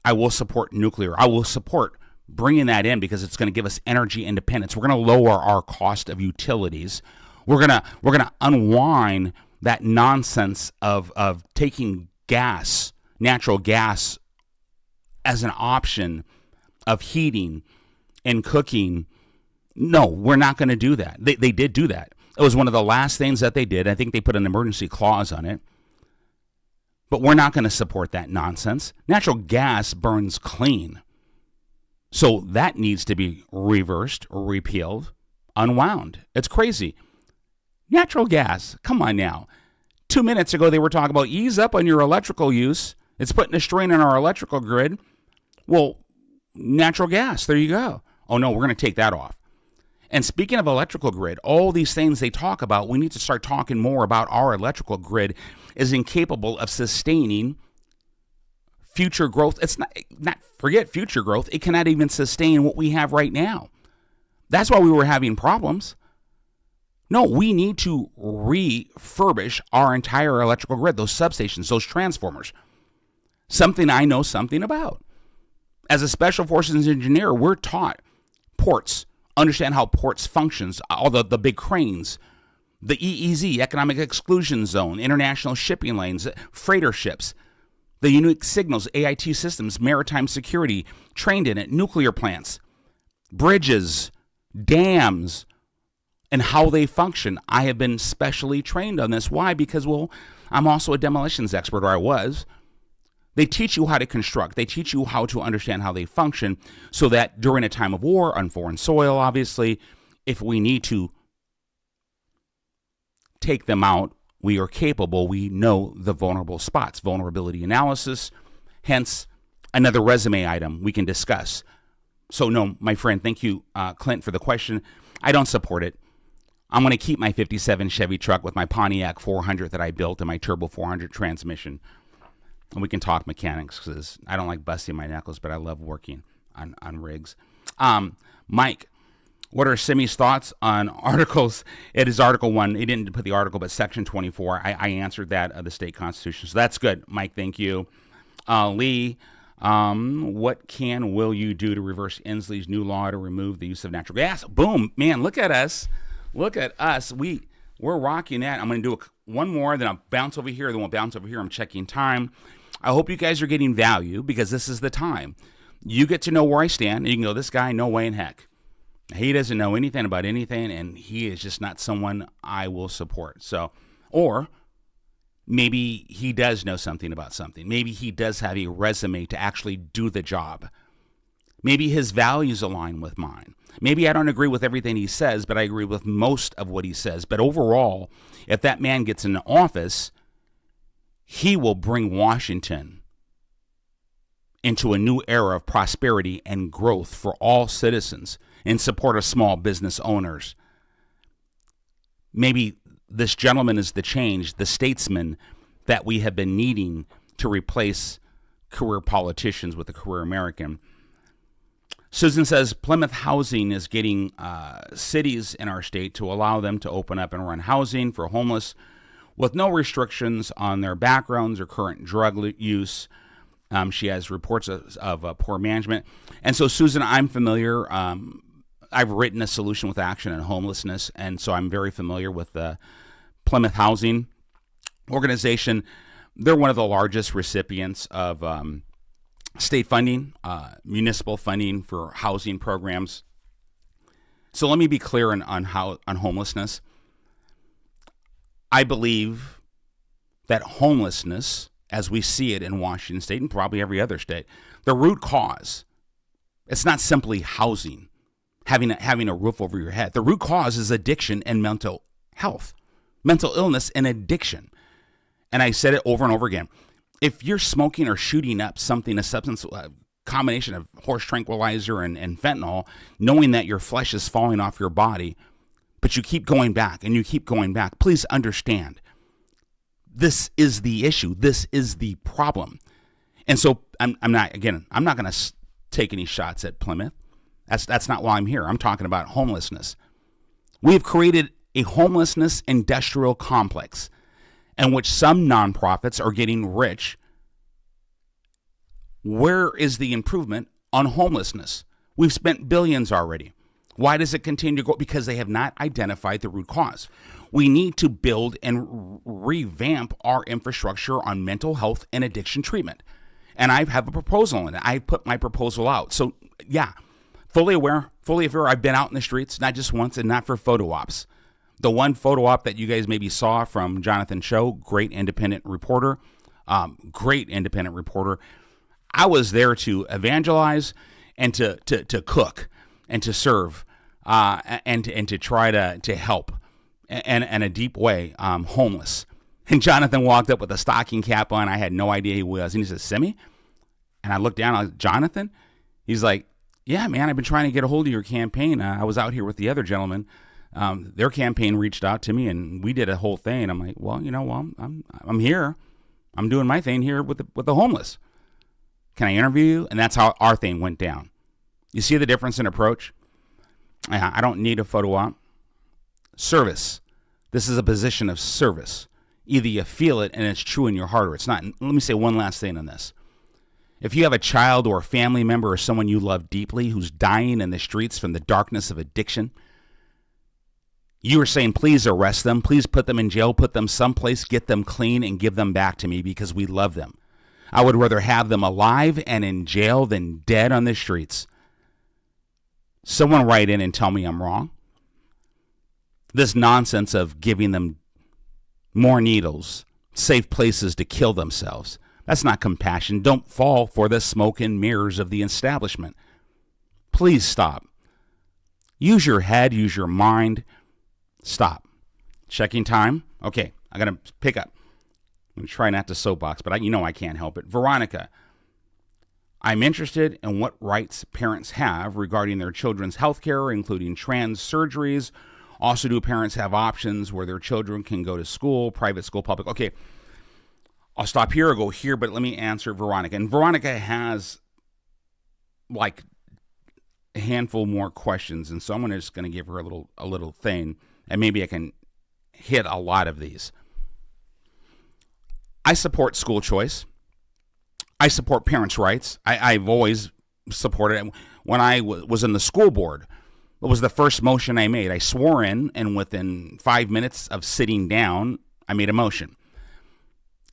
I will support nuclear. I will support bringing that in because it's going to give us energy independence. We're going to lower our cost of utilities. We're going to unwind that nonsense of taking gas, natural gas, as an option of heating and cooking. No, we're not going to do that. They did do that. It was one of the last things that they did. I think they put an emergency clause on it. But we're not going to support that nonsense. Natural gas burns clean. So that needs to be reversed, repealed, unwound. It's crazy. Natural gas, come on now. 2 minutes ago, they were talking about ease up on your electrical use. It's putting a strain on our electrical grid. Well, natural gas, there you go. Oh, no, we're going to take that off. And speaking of electrical grid, all these things they talk about, we need to start talking more about our electrical grid is incapable of sustaining future growth. It's not forget future growth. It cannot even sustain what we have right now. That's why we were having problems. No, we need to refurbish our entire electrical grid, those substations, those transformers. Something I know something about. As a special forces engineer, we're taught ports, understand how ports functions, all the big cranes, the EEZ, Economic Exclusion Zone, international shipping lanes, freighter ships, the unique signals, AIT systems, maritime security, trained in it, nuclear plants, bridges, dams, and how they function. I have been specially trained on this. Why? Because, well, I'm also a demolitions expert, or I was. They teach you how to construct. They teach you how to understand how they function so that during a time of war, on foreign soil, obviously, if we need to take them out, we are capable. We know the vulnerable spots, vulnerability analysis, hence another resume item we can discuss. So no, my friend, thank you, Clint, for the question. I don't support it. I'm going to keep my 57 Chevy truck with my Pontiac 400 that I built and my Turbo 400 transmission. And we can talk mechanics because I don't like busting my knuckles, but I love working on rigs. Mike, what are Simi's thoughts on articles? It is Article 1. He didn't put the article, but Section 24. I answered that of the state constitution. So that's good. Mike, thank you. Lee, what will you do to reverse Inslee's new law to remove the use of natural gas? Boom. Man, look at us. Look at us. We're rocking that. I'm going to do one more, then I'll bounce over here, then we'll bounce over here. I'm checking time. I hope you guys are getting value because this is the time. You get to know where I stand, and you can go, this guy, no way in heck. He doesn't know anything about anything, and he is just not someone I will support. So, or maybe he does know something about something. Maybe he does have a resume to actually do the job. Maybe his values align with mine. Maybe I don't agree with everything he says, but I agree with most of what he says. But overall, if that man gets in office, he will bring Washington into a new era of prosperity and growth for all citizens in support of small business owners. Maybe this gentleman is the change, the statesman that we have been needing to replace career politicians with a career American. Susan says Plymouth Housing is getting cities in our state to allow them to open up and run housing for homeless with no restrictions on their backgrounds or current drug use. She has reports of poor management. And so, Susan, I'm familiar. I've written a solution with action on homelessness, and so I'm very familiar with the Plymouth Housing organization. They're one of the largest recipients of state funding, municipal funding for housing programs. So let me be clear on homelessness. I believe that homelessness, as we see it in Washington State and probably every other state, the root cause, it's not simply housing, having a roof over your head. The root cause is addiction and mental health, mental illness and addiction. And I said it over and over again. If you're smoking or shooting up something, a substance, a combination of horse tranquilizer and fentanyl, knowing that your flesh is falling off your body, but you keep going back and you keep going back, please understand, this is the issue. This is the problem. And so I'm not going to take any shots at Plymouth. That's not why I'm here. I'm talking about homelessness. We have created a homelessness industrial complex in which some nonprofits are getting rich. Where is the improvement on homelessness? We've spent billions already. Why does it continue to go? Because they have not identified the root cause. We need to build and revamp our infrastructure on mental health and addiction treatment. And I have a proposal in it. I put my proposal out. So yeah, fully aware. I've been out in the streets, not just once and not for photo ops. The one photo op that you guys maybe saw from Jonathan Show, great independent reporter. I was there to evangelize and to cook and to serve and to try to help in a deep way homeless. And Jonathan walked up with a stocking cap on. I had no idea he was. And he says, Simi? And I looked down. I was, Jonathan? He's like, yeah, man, I've been trying to get a hold of your campaign. I was out here with the other gentleman. Their campaign reached out to me, and we did a whole thing. I'm like, well, I'm here. I'm doing my thing here with the homeless. Can I interview you? And that's how our thing went down. You see the difference in approach? I don't need a photo op. Service. This is a position of service. Either you feel it and it's true in your heart or it's not. And let me say one last thing on this. If you have a child or a family member or someone you love deeply who's dying in the streets from the darkness of addiction, you are saying, please arrest them, please put them in jail, put them someplace, get them clean, and give them back to me because we love them. I would rather have them alive and in jail than dead on the streets. Someone write in and tell me I'm wrong. This nonsense of giving them more needles, safe places to kill themselves. That's not compassion. Don't fall for the smoke and mirrors of the establishment. Please stop. Use your head, use your mind. Stop. Checking time. Okay, I got to pick up. I'm going to try not to soapbox, but I can't help it. Veronica, I'm interested in what rights parents have regarding their children's health care, including trans surgeries. Also, do parents have options where their children can go to school, private school, public? Okay, I'll stop here or go here, but let me answer Veronica. And Veronica has like a handful more questions, and so I'm just going to give her a little thing, and maybe I can hit a lot of these. I support school choice. I support parents' rights. I've always supported it. When I was in the school board, it was the first motion I made. I swore in, and within 5 minutes of sitting down, I made a motion.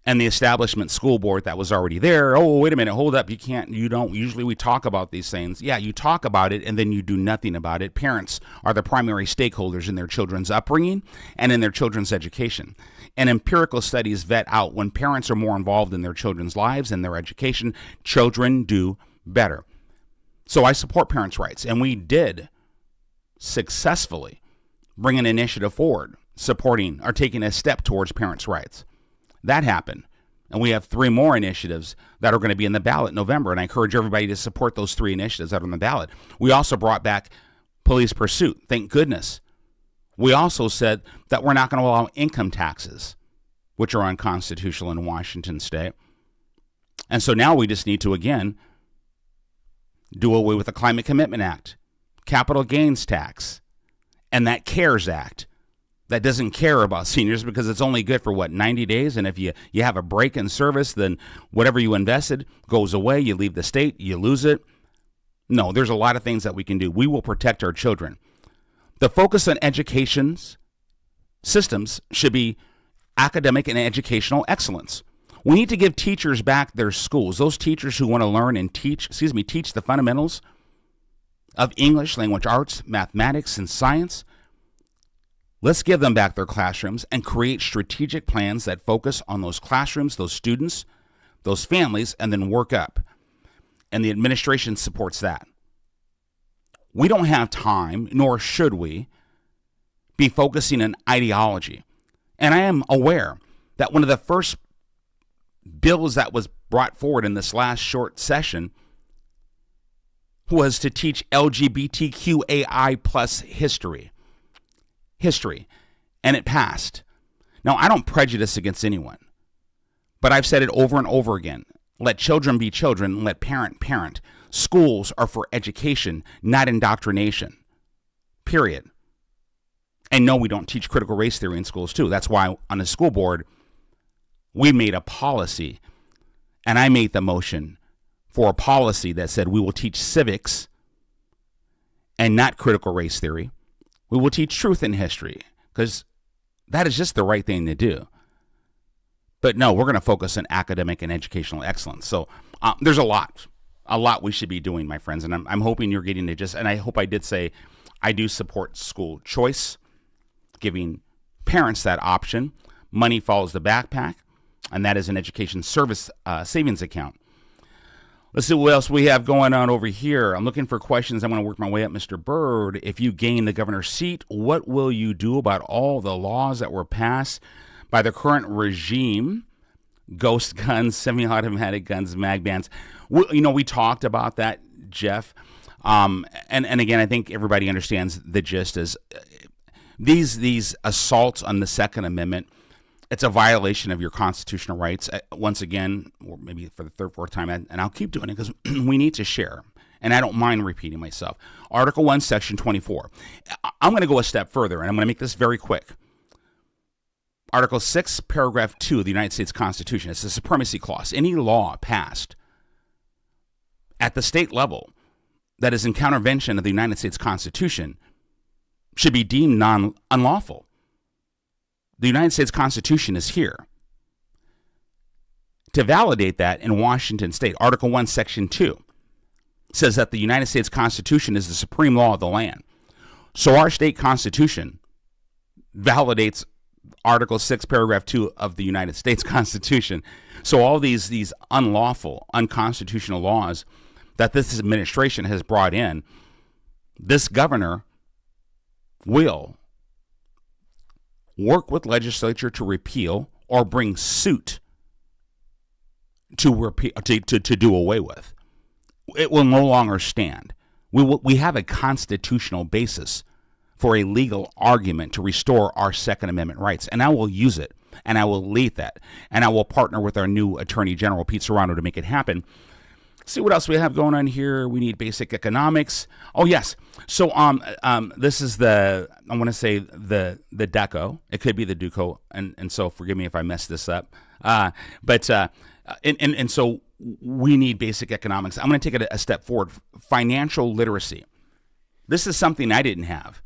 And the establishment school board that was already there, oh, wait a minute, hold up, you don't, usually we talk about these things. Yeah, you talk about it, and then you do nothing about it. Parents are the primary stakeholders in their children's upbringing and in their children's education. And empirical studies vet out when parents are more involved in their children's lives and their education, children do better. So I support parents' rights, and we did successfully bring an initiative forward supporting or taking a step towards parents' rights. That happened. And we have 3 more initiatives that are going to be in the ballot in November. And I encourage everybody to support those 3 initiatives that are on the ballot. We also brought back police pursuit. Thank goodness. We also said that we're not going to allow income taxes, which are unconstitutional in Washington state. And so now we just need to, again, do away with the Climate Commitment Act, capital gains tax, and that CARES Act. That doesn't care about seniors because it's only good for, 90 days? And if you have a break in service, then whatever you invested goes away. You leave the state, you lose it. No, there's a lot of things that we can do. We will protect our children. The focus on education systems should be academic and educational excellence. We need to give teachers back their schools. Those teachers who want to learn and teach the fundamentals of English, language arts, mathematics, and science. Let's give them back their classrooms and create strategic plans that focus on those classrooms, those students, those families, and then work up. And the administration supports that. We don't have time, nor should we, be focusing on ideology. And I am aware that one of the first bills that was brought forward in this last short session was to teach LGBTQAI plus history, and it passed. Now, I don't prejudice against anyone, but I've said it over and over again. Let children be children, let parent. Schools are for education, not indoctrination, period. And no, we don't teach critical race theory in schools too. That's why on the school board, we made a policy, and I made the motion for a policy that said we will teach civics and not critical race theory. We will teach truth in history because that is just the right thing to do. But no, we're going to focus on academic and educational excellence. So there's a lot we should be doing, my friends. And I'm hoping you're getting to just, and I hope I did say, I do support school choice, giving parents that option. Money follows the backpack, and that is an education service savings account. Let's see what else we have going on over here. I'm looking for questions. I'm going to work my way up, Mr. Bird. If you gain the governor's seat, what will you do about all the laws that were passed by the current regime? Ghost guns, semi-automatic guns, mag bans. We talked about that, Jeff. And again, I think everybody understands the gist is these assaults on the Second Amendment. It's a violation of your constitutional rights. Once again, or maybe for the third, fourth time, and I'll keep doing it because we need to share. And I don't mind repeating myself. Article 1, Section 24. I'm going to go a step further, and I'm going to make this very quick. Article 6, Paragraph 2 of the United States Constitution. It's the supremacy clause. Any law passed at the state level that is in countervention of the United States Constitution should be deemed unlawful. The United States Constitution is here. To validate that in Washington State, Article 1, Section 2 says that the United States Constitution is the supreme law of the land. So our state constitution validates Article 6, Paragraph 2 of the United States Constitution. So all these unlawful, unconstitutional laws that this administration has brought in, this governor will work with legislature to repeal or bring suit to do away with. It will no longer stand. We have a constitutional basis for a legal argument to restore our Second Amendment rights, and I will use it, and I will lead that, and I will partner with our new Attorney General, Pete Serrano, to make it happen. See what else we have going on here. We need basic economics. Oh, yes. So this is I want to say the DECO. It could be the DUCO, and so forgive me if I mess this up. But so we need basic economics. I'm going to take it a step forward. Financial literacy. This is something I didn't have.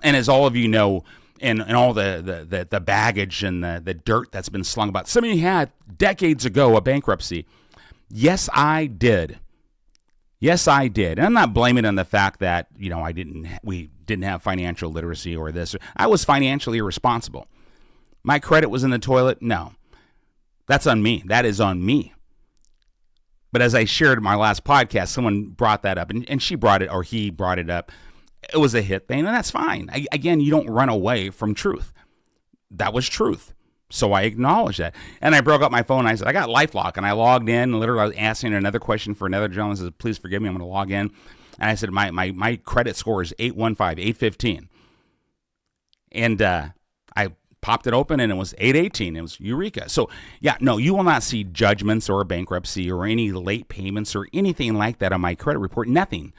And as all of you know, and all the baggage and the dirt that's been slung about, somebody had decades ago a bankruptcy. Yes, I did. And I'm not blaming it on the fact that, we didn't have financial literacy or this. I was financially irresponsible. My credit was in the toilet. No, that's on me. That is on me. But as I shared in my last podcast, someone brought that up, and she brought it, or he brought it up. It was a hit thing, and that's fine. Again, you don't run away from truth. That was truth. So I acknowledged that. And I broke up my phone, and I said, I got LifeLock, and I logged in, and literally I was asking another question for another gentleman. I said, please forgive me, I'm going to log in. And I said, my credit score is 815, 815. And I popped it open, and it was 818. It was Eureka. So, yeah, no, you will not see judgments or bankruptcy or any late payments or anything like that on my credit report. Nothing.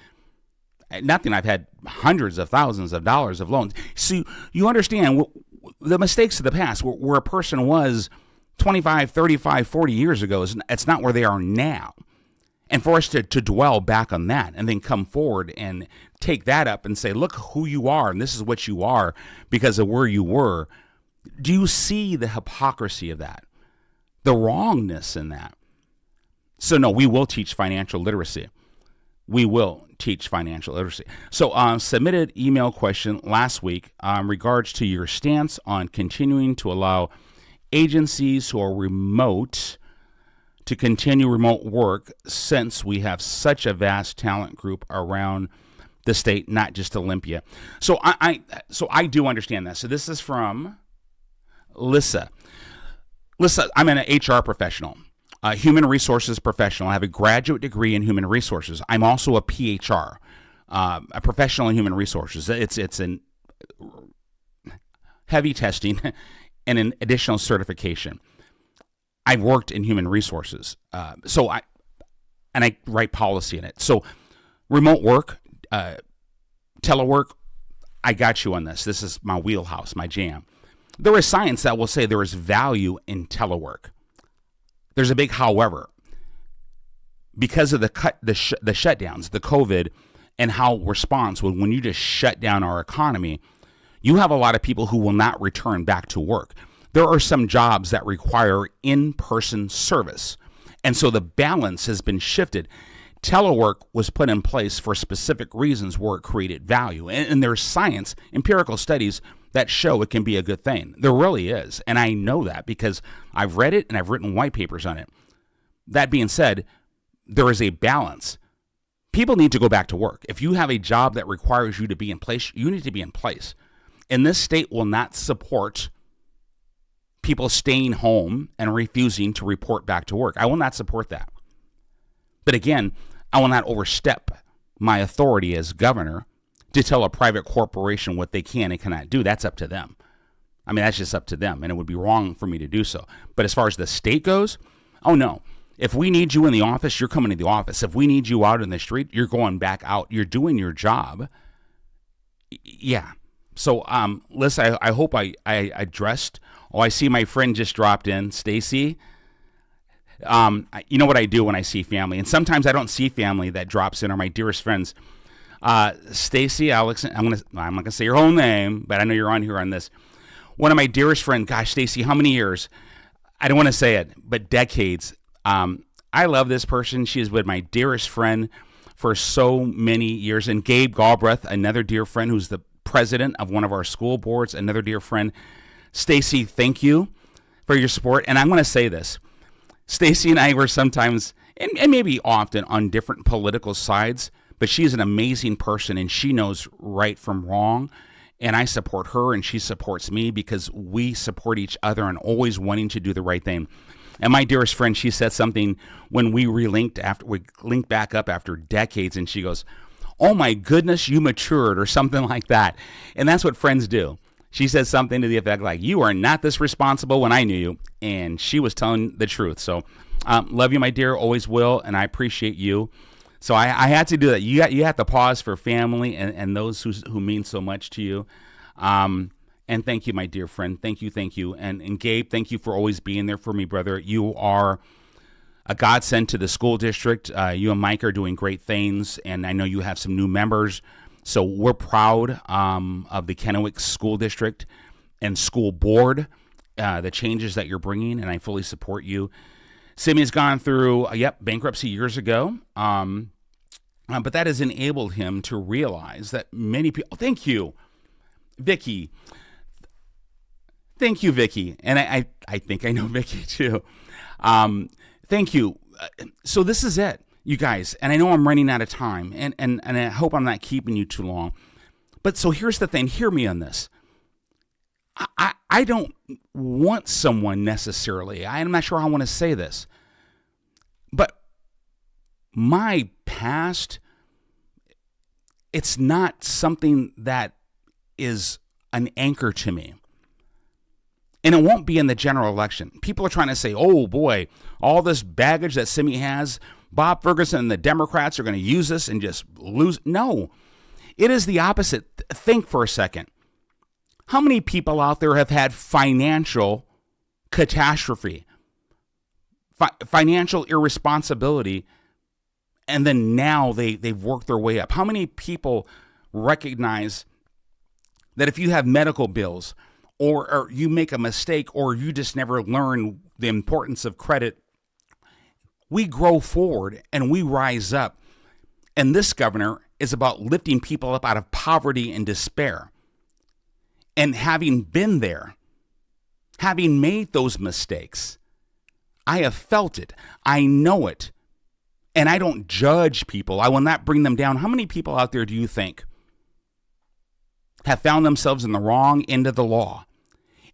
I've had hundreds of thousands of dollars of loans. So you understand the mistakes of the past, where a person was 25, 35, 40 years ago, it's not where they are now. And for us to dwell back on that and then come forward and take that up and say, look who you are, and this is what you are because of where you were. Do you see the hypocrisy of that? The wrongness in that? So no, we will teach financial literacy. We will teach financial literacy. So submitted email question last week in regards to your stance on continuing to allow agencies who are remote to continue remote work, since we have such a vast talent group around the state, not just Olympia. So I do understand that. So this is from Lissa. Lissa, I'm an HR professional. Human resources professional. I have a graduate degree in human resources. I'm also a PHR, a professional in human resources. It's an heavy testing and an additional certification. I've worked in human resources, so I write policy in it. So remote work, telework, I got you on this. This is my wheelhouse, my jam. There is science that will say there is value in telework. There's a big however. Because of the shutdowns, the COVID, and how it responds when you just shut down our economy, you have a lot of people who will not return back to work. There are some jobs that require in-person service. And so the balance has been shifted. Telework was put in place for specific reasons where it created value. And there's science, empirical studies that show it can be a good thing. There really is. And I know that because I've read it and I've written white papers on it. That being said, there is a balance. People need to go back to work. If you have a job that requires you to be in place, you need to be in place. And this state will not support people staying home and refusing to report back to work. I will not support that. But again, I will not overstep my authority as governor to tell a private corporation what they can and cannot do. That's up to them. I mean, that's just up to them, and it would be wrong for me to do so. But as far as the state goes, oh no. If we need you in the office, you're coming to the office. If we need you out in the street, you're going back out. You're doing your job. Yeah. So, Liz, I hope I addressed. Oh, I see my friend just dropped in, Stacy. You know what I do when I see family, and sometimes I don't see family that drops in, or my dearest friends. Stacy, Alex, I'm not gonna say your whole name, but I know you're on here on this. One of my dearest friends. Gosh, Stacy, how many years? I don't want to say it, but decades. I love this person. She is with my dearest friend for so many years. And Gabe Galbraith, another dear friend who's the president of one of our school boards, another dear friend. Stacy, thank you for your support. And I'm going to say this. Stacy and I were sometimes, and maybe often, on different political sides, but she's an amazing person and she knows right from wrong. And I support her and she supports me because we support each other and always wanting to do the right thing. And my dearest friend, she said something when we linked back up after decades, and she goes, "Oh my goodness, you matured," or something like that. And that's what friends do. She said something to the effect like, "You are not this responsible when I knew you," and she was telling the truth. So, love you, my dear, always will, and I appreciate you. So I had to do that. You have to pause for family and those who mean so much to you. And thank you, my dear friend. Thank you. And Gabe, thank you for always being there for me, brother. You are a godsend to the school district. You and Mike are doing great things, and I know you have some new members. So we're proud of the Kennewick School District and School Board, the changes that you're bringing, and I fully support you. Simeon's gone through, bankruptcy years ago, but that has enabled him to realize that many people. Thank you, Vicky. Thank you, Vicky. And I think I know Vicky too. Thank you. So this is it, you guys. And I know I'm running out of time, and I hope I'm not keeping you too long. But so here's the thing. Hear me on this. I don't want someone necessarily. I'm not sure how I want to say this. But my past, it's not something that is an anchor to me. And it won't be in the general election. People are trying to say, oh boy, all this baggage that Simi has, Bob Ferguson and the Democrats are going to use this and just lose. No, it is the opposite. Think for a second. How many people out there have had financial catastrophe, financial irresponsibility, and then now they've worked their way up? How many people recognize that if you have medical bills, or you make a mistake, or you just never learn the importance of credit, we grow forward and we rise up. And this governor is about lifting people up out of poverty and despair. And having been there, having made those mistakes, I have felt it. I know it. And I don't judge people. I will not bring them down. How many people out there do you think have found themselves in the wrong end of the law?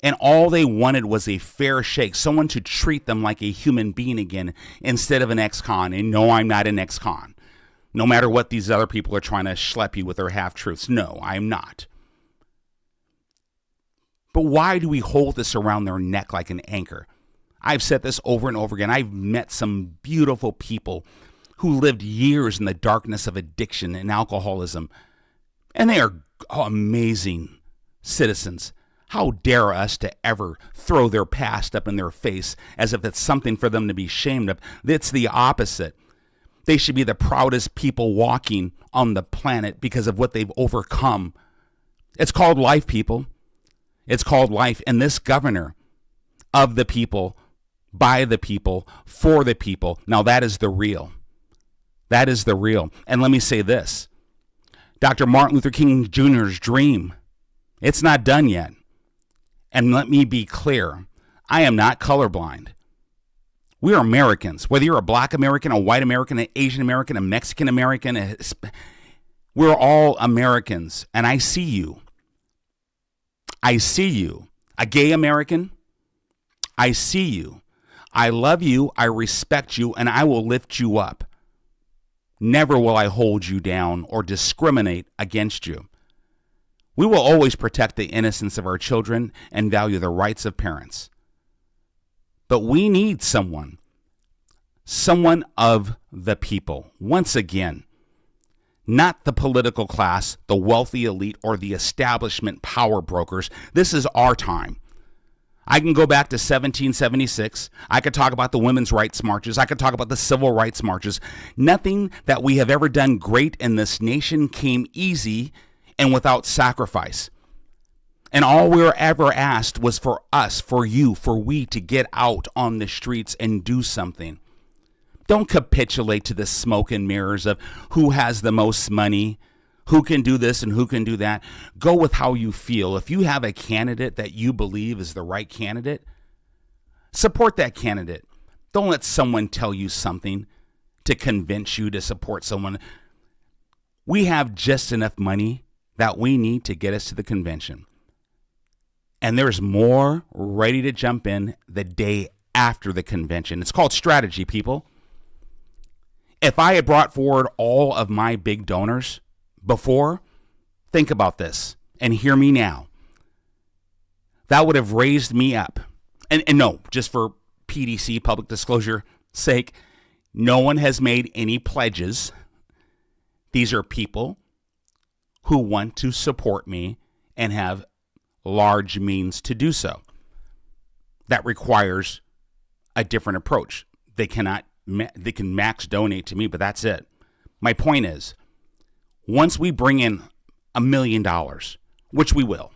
And all they wanted was a fair shake, someone to treat them like a human being again instead of an ex-con. And no, I'm not an ex-con. No matter what these other people are trying to schlep you with their half-truths. No, I'm not. But why do we hold this around their neck like an anchor? I've said this over and over again. I've met some beautiful people who lived years in the darkness of addiction and alcoholism. And they are amazing citizens. How dare us to ever throw their past up in their face as if it's something for them to be ashamed of? It's the opposite. They should be the proudest people walking on the planet because of what they've overcome. It's called life, people. It's called life. And this governor of the people, by the people, for the people, now that is the real. That is the real. And let me say this. Dr. Martin Luther King Jr.'s dream, it's not done yet. And let me be clear, I am not colorblind. We are Americans. Whether you're a black American, a white American, an Asian American, a Mexican American, we're all Americans. And I see you. I see you. A gay American, I see you. I love you, I respect you, and I will lift you up. Never will I hold you down or discriminate against you. We will always protect the innocence of our children and value the rights of parents. But we need someone of the people. Once again, not the political class, the wealthy elite, or the establishment power brokers. This is our time. I can go back to 1776. I could talk about the women's rights marches. I could talk about the civil rights marches. Nothing that we have ever done great in this nation came easy and without sacrifice. And all we were ever asked was for us, for you, for we to get out on the streets and do something. Don't capitulate to the smoke and mirrors of who has the most money, who can do this and who can do that. Go with how you feel. If you have a candidate that you believe is the right candidate, support that candidate. Don't let someone tell you something to convince you to support someone. We have just enough money that we need to get us to the convention. And there's more ready to jump in the day after the convention. It's called strategy, people. If I had brought forward all of my big donors before, think about this and hear me now. That would have raised me up. And no, just for PDC, public disclosure sake, no one has made any pledges. These are people who want to support me and have large means to do so. That requires a different approach. They can max donate to me, but that's it. My point is, once we bring in $1 million, which we will,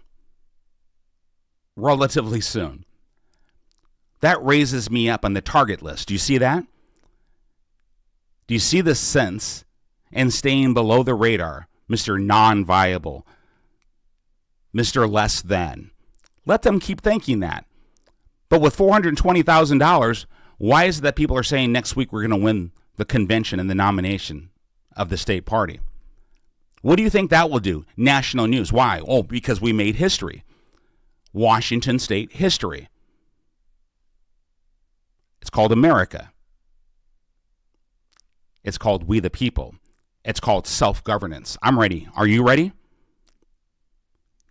relatively soon, that raises me up on the target list. Do you see that? Do you see the sense in staying below the radar, Mr. Non-Viable, Mr. Less Than? Let them keep thinking that. But with $420,000, why is it that people are saying next week we're going to win the convention and the nomination of the state party? What do you think that will do? National news. Why? Oh, because we made history. Washington State history. It's called America. It's called We the People. It's called self-governance. I'm ready. Are you ready?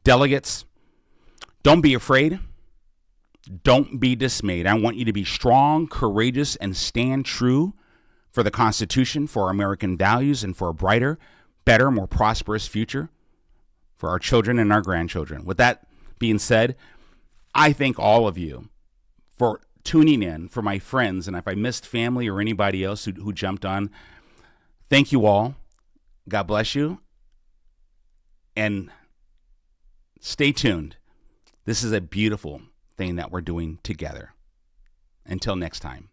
Delegates, don't be afraid. Don't be dismayed. I want you to be strong, courageous, and stand true for the Constitution, for our American values, and for a brighter, better, more prosperous future for our children and our grandchildren. With that being said, I thank all of you for tuning in, for my friends, and if I missed family or anybody else who jumped on, thank you all. God bless you. And stay tuned. This is a beautiful thing that we're doing together. Until next time.